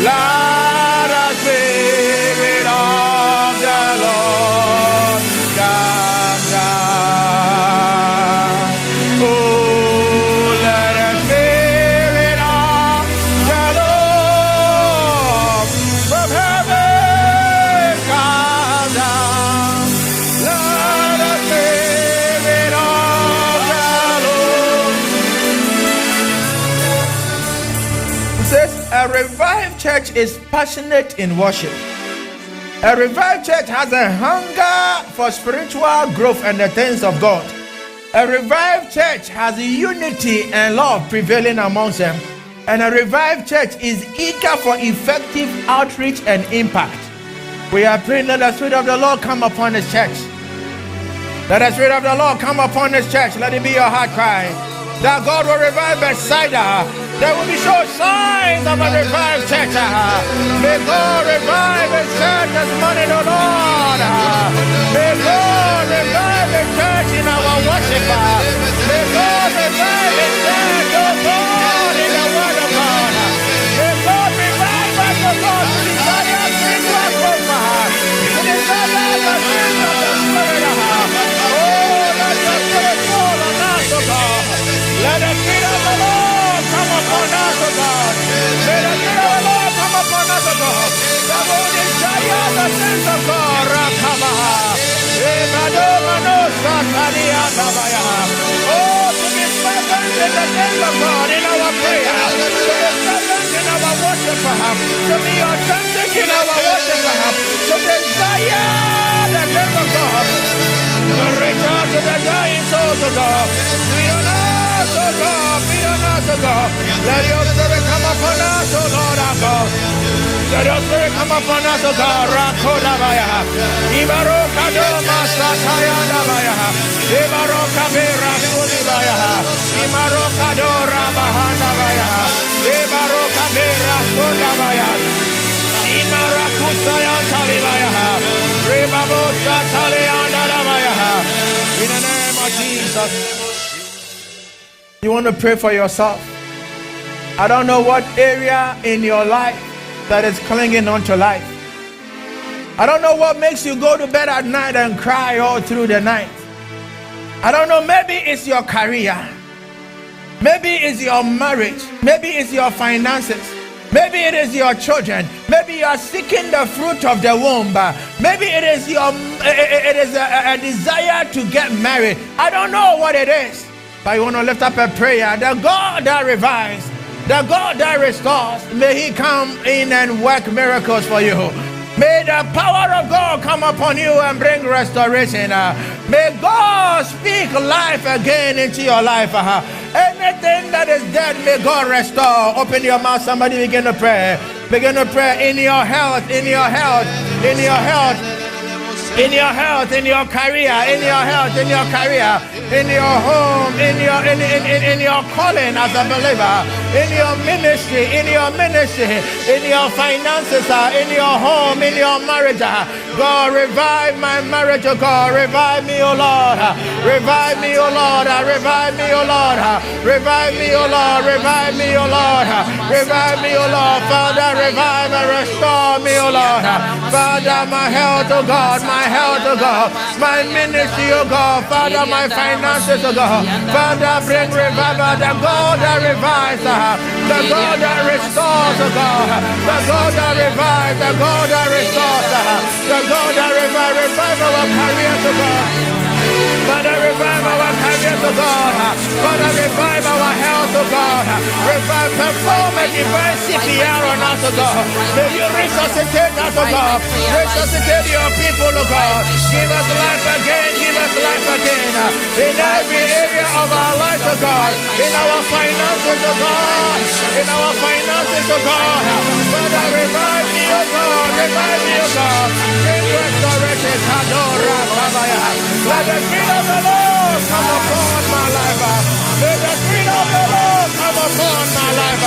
Let the Spirit of the Lord come down. Oh, let the Spirit of the Lord from heaven come down. Let the Spirit of the Lord. It says a revived church is passionate in worship. A revived church has a hunger for spiritual growth and the things of God. A revived church has unity and love prevailing amongst them. And a revived church is eager for effective outreach and impact. We are praying that the Spirit of the Lord come upon this church. Let the Spirit of the Lord come upon this church. Let it be your heart cry. That God will revive Bethsaida. There will be sure signs of a revived church. May God revive His church this morning, O Lord. May God revive the church in our worship. May God Let the Spirit of the Lord come upon us, O God. Let the Spirit of the Lord come upon us, O God. That will desire the things of God. Rakabaha. Oh, to be fervent in the name of God, in our prayer. To be fervent in our worship. To be authentic in our worship. To desire the name of God. To reach out to the dying souls of God. Feed on us, O God. Feed on us, O God. Let your Spirit come upon us, O Lord our God. Let your Spirit come upon us, O God. Rakodabaya. Ibaroka doma sataya dabaya. Ibaroka bera sudibaya. Ibaroka dora bahandabaya. Ibaroka bera sudabaya. Imarakusaya talibaya. Rebabosa talayanda dabaya. In the name of Jesus. You want to pray for yourself? I don't know what area in your life that is clinging onto life. I don't know what makes you go to bed at night and cry all through the night. I don't know, maybe it's your career. Maybe it's your marriage. Maybe it's your finances. Maybe it is your children. Maybe you are seeking the fruit of the womb. Maybe it is a desire to get married. I don't know what it is. But you want to lift up a prayer. The God that revives, the God that restores, may He come in and work miracles for you. May the power of God come upon you and bring restoration. May God speak life again into your life. Anything that is dead, may God restore. Open your mouth. Somebody begin to pray. Begin to pray in your health, in your health, in your health. In your health, in your career, in your health, in your career, in your home, in your calling as a believer, in your ministry, in your finances, in your home, in your marriage. God, revive my marriage, oh God. Revive me, oh Lord. Revive me, oh Lord. Revive me, oh Lord. Revive me, oh Lord. Revive me, oh Lord. Revive me, oh Lord. Father, revive and restore me, oh Lord. Father, my health, oh God. My health, oh God, my ministry, oh God, Father, my finances, oh God, Father, bring revival, the God that revives, the God that restores, oh God, the God that revives, the God that restores, the God that revive our careers, oh God. Father, revive our careers, oh God. Father, revive our health, oh God. Revive, perform a divine CPR on us, oh God. May you resuscitate us, oh God. Resuscitate your people, oh God. Give us life again, give us life again. In every area of our lives, oh God. In our finances, oh God. In our finances, oh God. Father, revive me, oh God. Revive me, oh God. Bring restoration, Kadora, Kabaya. Let the Spirit of the Lord come upon my life. Let the Spirit of the Lord come upon my life.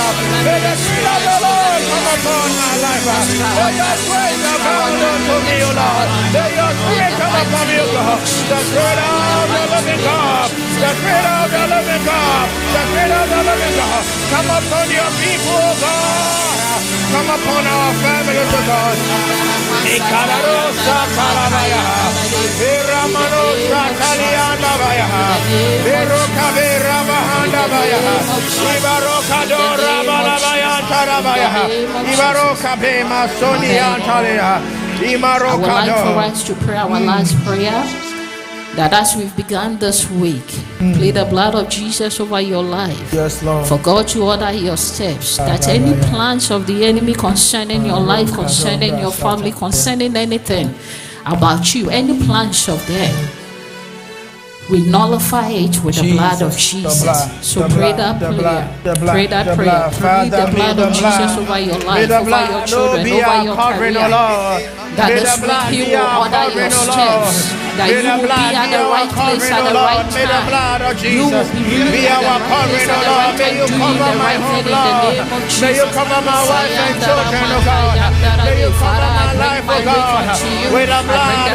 Let the Spirit of the Lord come upon my life. Let your grace abound unto me, O Lord. Let your Spirit come upon me, O God. The Spirit of the living God. The Spirit of the living God. The Spirit of the living God. Come upon your people, O God. Come upon our families, O God. Ikararosa Karabaya. Iramanosa Kalianda Baya. Iroka Vera Bahanda Baya. Ibaroka Dora Balabaya Tarabaya. Ibaroka Bema Sonia Talia. I would like for us to pray our last prayer. That as we've begun this week, plead the blood of Jesus over your life. Yes, Lord. For God to order your steps. That any plans of the enemy concerning your life, concerning your family, concerning anything about you, any plans of them, we nullify it with the blood of Jesus. So pray that prayer. Pray that prayer. Plead the blood of Jesus over your life, over your children, over your career. That this week He will order your steps. That you will be at the right place at the right time. You will be our covering, O Lord. May you cover my home, Lord. May you cover my wife and children, O God. May you cover my life, O God. With the blood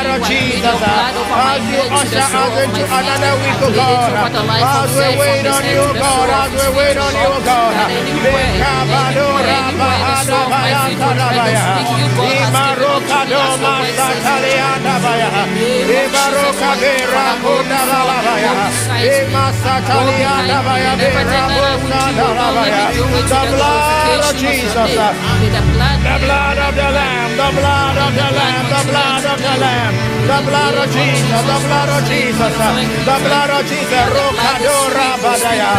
of Jesus. you usher us into another week, oh God. As we wait on you, God, as we wait on you, God. The blood of Jesus, the blood of the Lamb, the blood of the Lamb, the blood of the Lamb, the blood of Jesus, the blood of Jesus, the blood of Jesus. Rokadora badaya,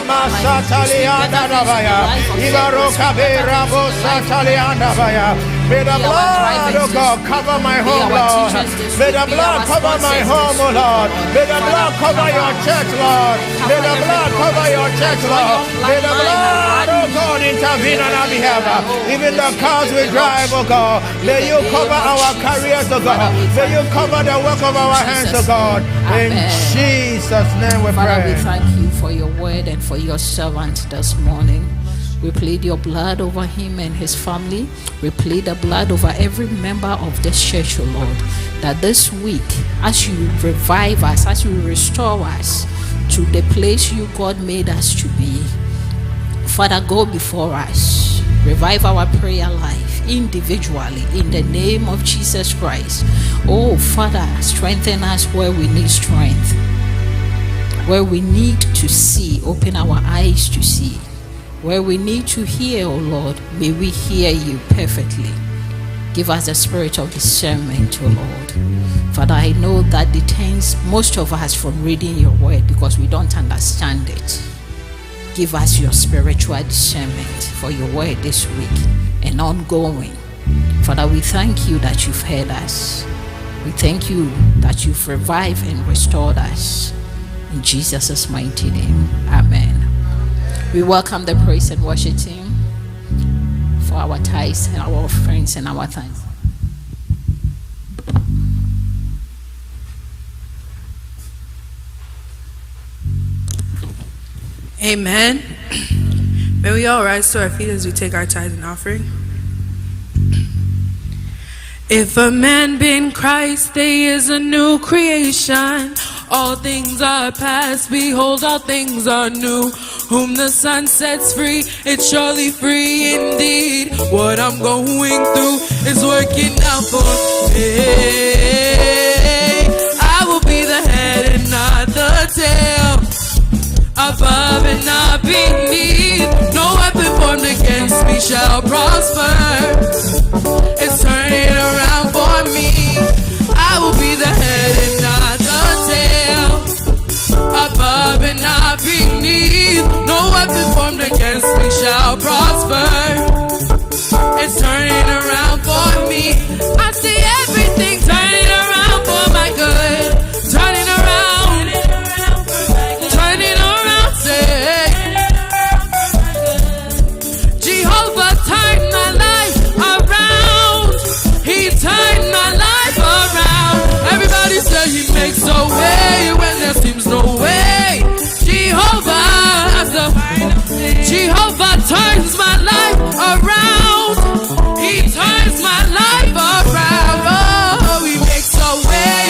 Masataliana dabaya, Ibaroka berabo sataliana dabaya. May the blood, oh God, cover my home, Lord. May the blood cover my home, oh Lord. May the blood cover your church, Lord. May the blood cover your church, Lord. May the blood, oh God, intervene on our behalf. Even the cars we drive, oh God. May you cover our careers, oh God. May you cover the work of our hands, oh God. In Jesus' name we pray. Father, we thank you for your word and for your servant this morning. We plead your blood over him and his family. We plead the blood over every member of this church, O Lord, that this week, as you revive us, as you restore us to the place you, God, made us to be, Father, go before us. Revive our prayer life individually in the name of Jesus Christ. Oh, Father, strengthen us where we need strength, where we need to see. Open our eyes to see. Where we need to hear, oh Lord, may we hear you perfectly. Give us the spirit of discernment, oh Lord. Father, I know that detains most of us from reading your word because we don't understand it. Give us your spiritual discernment for your word this week and ongoing. Father, we thank you that you've heard us. We thank you that you've revived and restored us. In Jesus' mighty name, amen. We welcome the praise and worship team for our tithes and our offerings and our thanks. Amen. May we all rise to our feet as we take our tithe and offering. If a man be in Christ, there is a new creation. All things are past, behold, all things are new. Whom the Son sets free, it's surely free indeed. What I'm going through is working out for me. I will be the head and not the tail, above and not beneath. No weapon formed against me shall prosper. It's turning around for me. I will be the head and not the tail, above and not beneath. No weapon formed against me shall prosper. It's turning around for me. I see everything turning around for my good. Turning around, turning around, say Jehovah turned my life around. He turned my life around. Everybody say he makes a way when there seems no way. Jehovah turns my life around. He turns my life around. Oh, he makes a way,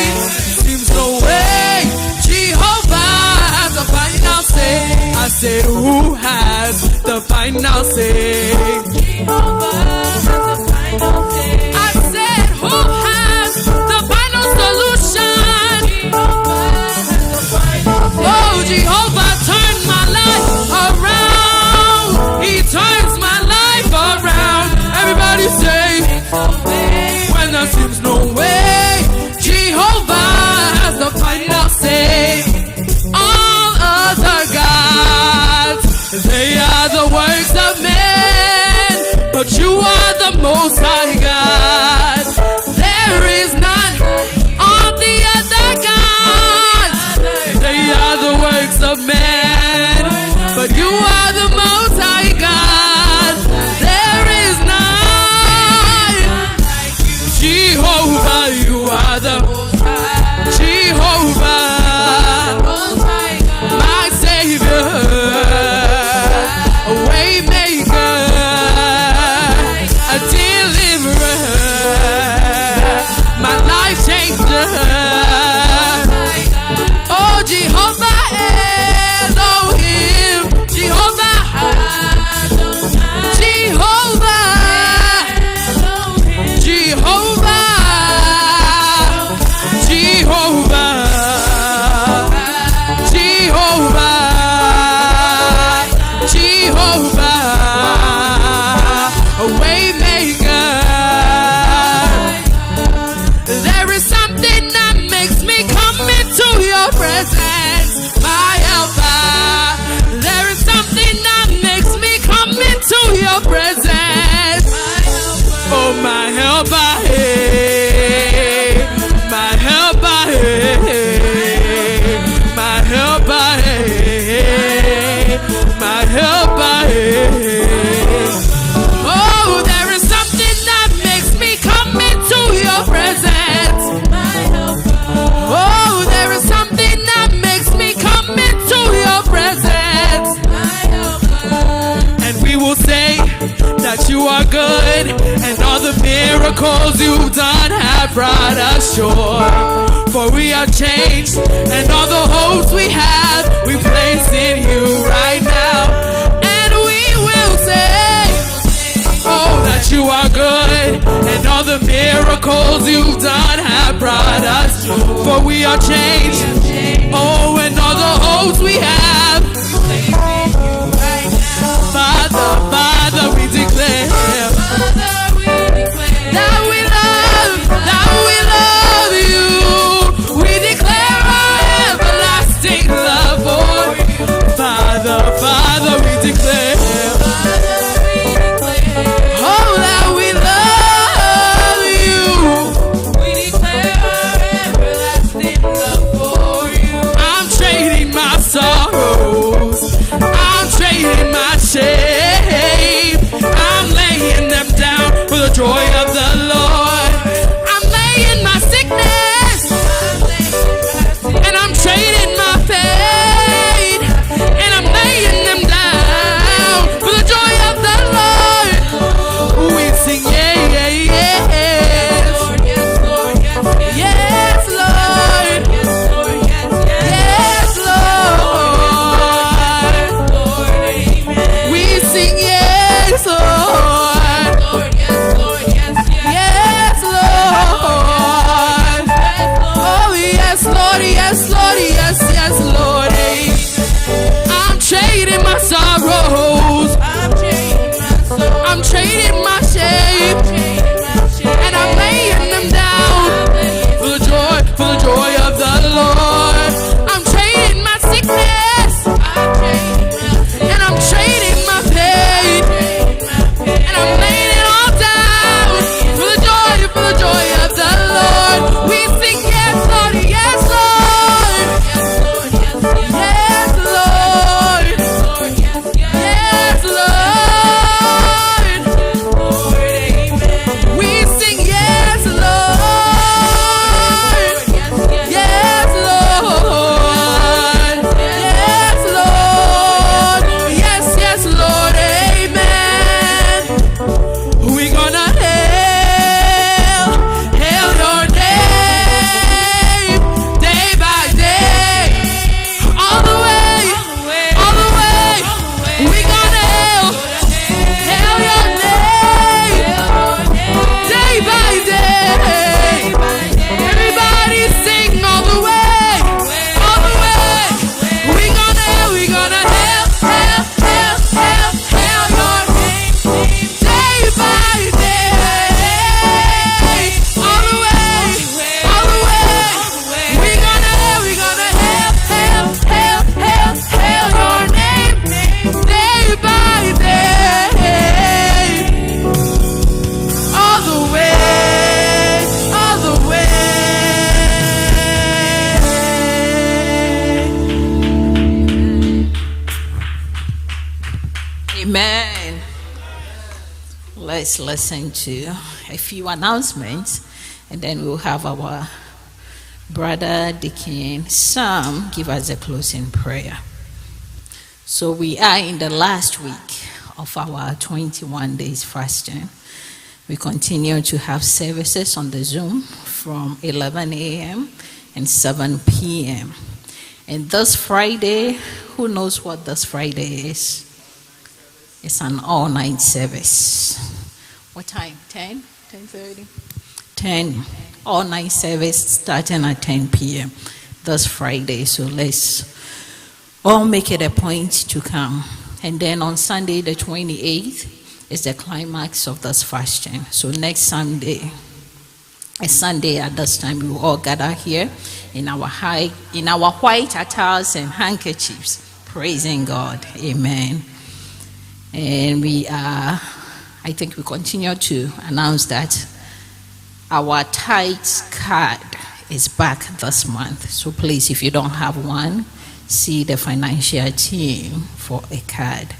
seems no way. Jehovah has the final say. I say, who has the final say? Jehovah has the final say. I said, who has the final solution? Jehovah has the final say. Oh, Jehovah turned my life around. He turns my life around. Everybody say, when there seems no way, Jehovah has the final say. All other gods, they are the works of men, but you are the most high God. There is none of the other gods. They are the works of men, but you are the most high God. There is none. Jehovah, you are the Jehovah, my Savior, a way maker, a deliverer, my life changer. presence, my helper. There is something that makes me come into your presence. Oh, my helper, hey. My helper, hey. My helper, hey. My helper, hey. Oh, there is something that makes me come into your presence. Oh, there is something that makes me come into your presence. And we will say that you are good, and all the miracles you've done have brought us joy. For we are changed, and all the hopes we have, we place in you right now. And we will say, oh, that you are good, and all the miracles you've done have brought us. For we are changed, oh, and all the hopes we have. Father, Father, we declare that we love you. We declare our everlasting love for you. Father, Father, we declare, oh, that we love you. We declare our everlasting love for you. I'm trading my sorrows, I'm trading my shame, I'm laying them down for the joy of the Lord. I'm laying my sickness, and I'm trading my pain, and I'm laying them down for the joy of the Lord. We sing, yeah, yeah, yes. Yes, Lord. Yes, Lord. We sing, yes, Lord. Yes, Lord. Oh, yes, Lord, yes, Lord, yes, yes, Lord. I'm trading my sorrows, I'm trading my shame, and I'm laying them down for the joy of the Lord. I'm trading my sickness, and I'm trading my pain, and I'm laying it all down for the joy of the Lord. We sing, yes, Lord, yes, Lord. Yes, Lord. Yes, Lord. We sing, yes, Lord. Yes, Lord. Yes, Lord. Yes, yes, Lord. Amen. We gonna hail your name day by day, all the way. We gonna hail your name day by day. Everybody sing all the way. We gonna hail your name day by day, all the way. We gonna hail your name day by day, all the way. Amen. Let's listen to a few announcements, and then we'll have our brother Deacon Sam give us a closing prayer. So we are in the last week of our 21 days fasting. We continue to have services on the Zoom from 11 a.m. and 7 p.m. And this Friday, who knows what this Friday is? It's an all-night service. What time? 10? 10:30? 10. All-night service starting at 10 p.m. this Friday. So let's all make it a point to come. And then on Sunday, the 28th, is the climax of this fasting. So next Sunday, a Sunday at this time, we will all gather here in our white attires and handkerchiefs, praising God. Amen. And I think we continue to announce that our tithes card is back this month. So please, if you don't have one, see the financial team for a card.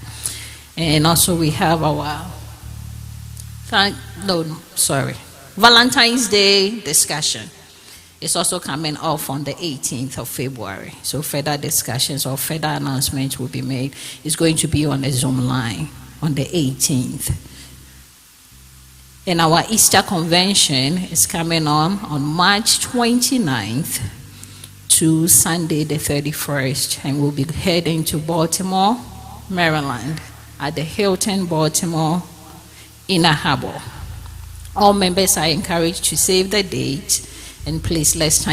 And also we have our Valentine's Day discussion. It's also coming off on the 18th of February. So further discussions or further announcements will be made. It's going to be on the Zoom line on the 18th. And our Easter convention is coming on March 29th to Sunday the 31st. And we'll be heading to Baltimore, Maryland at the Hilton Baltimore Inner Harbor. All members are encouraged to save the date, and please let's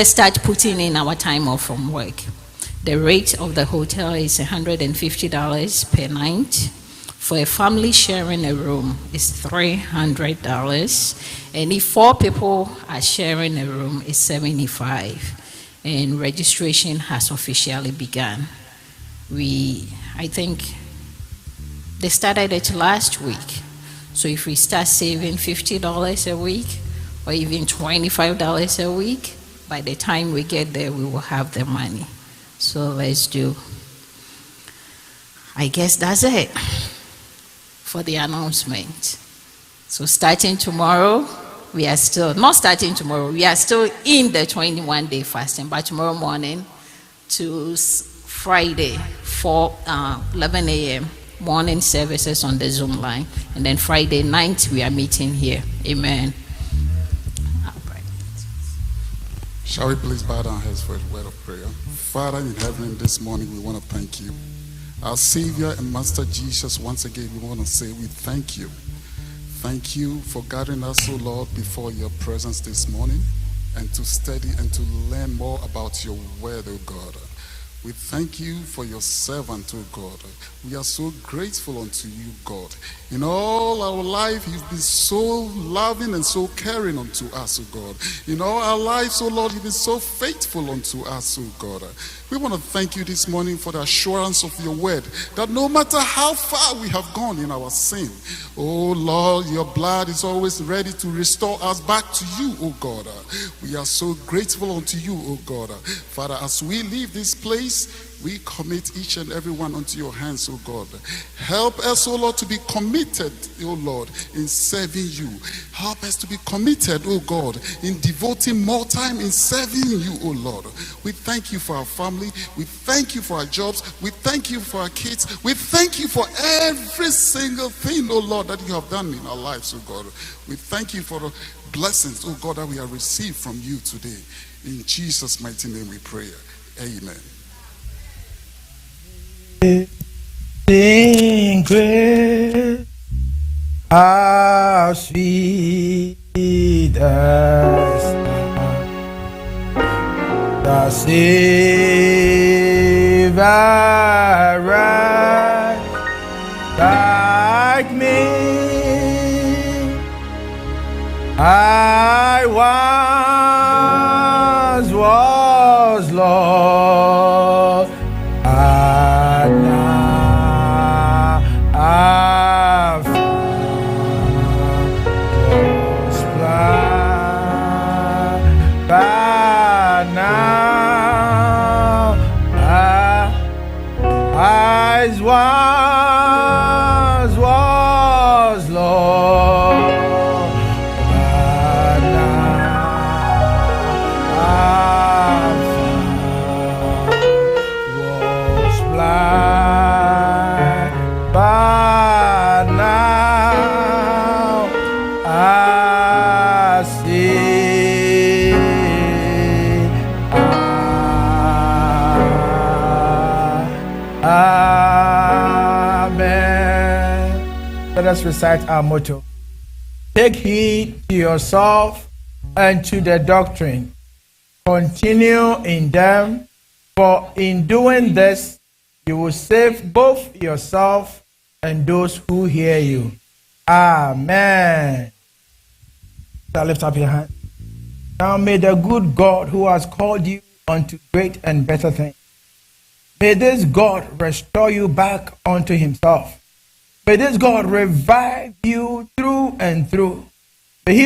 start putting in our time off from work. The rate of the hotel is $150 per night. For a family sharing a room, it's $300, and if 4 people are sharing a room, it's $75. And registration has officially begun. I think they started it last week. So if we start saving $50 a week or even $25 a week, by the time we get there, we will have the money. So let's do. I guess that's it for the announcement. So starting tomorrow, we are still in the 21-day fasting, but tomorrow morning to Friday, 11 a.m., morning services on the Zoom line, and then Friday night we are meeting here. Amen. Shall we please bow down heads for a word of prayer? Father in heaven, this morning we want to thank you. Our Savior and Master Jesus, once again we want to say we thank you. Thank you for gathering us, O Lord, before your presence this morning, and to study and to learn more about your word, O God. We thank you for your servant, O God. We are so grateful unto you, God. In all our life, you've been so loving and so caring unto us, O God. In all our lives, O Lord, you've been so faithful unto us, O God. We want to thank you this morning for the assurance of your word, that no matter how far we have gone in our sin, oh Lord, your blood is always ready to restore us back to you, O God. We are so grateful unto you, O God. Father, as we leave this place, we commit each and every one unto your hands, O God. Help us, O Lord, to be committed, O Lord, in serving you. Help us to be committed, O God, in devoting more time in serving you, O Lord. We thank you for our family. We thank you for our jobs. We thank you for our kids. We thank you for every single thing, O Lord, that you have done in our lives, O God. We thank you for the blessings, O God, that we have received from you today. In Jesus' mighty name we pray. Amen. Sing great, how sweet the sound, the Savior right like me. I once was lost, and now I've was blind, but now I once was lost, but now I'm was blind, but now I see. Amen. Let us recite our motto. Take heed to yourself and to the doctrine. Continue in them, for in doing this, you will save both yourself and those who hear you. Amen. Now lift up your hand. Now may the good God who has called you unto great and better things, may this God restore you back unto himself. May this God revive you through and through.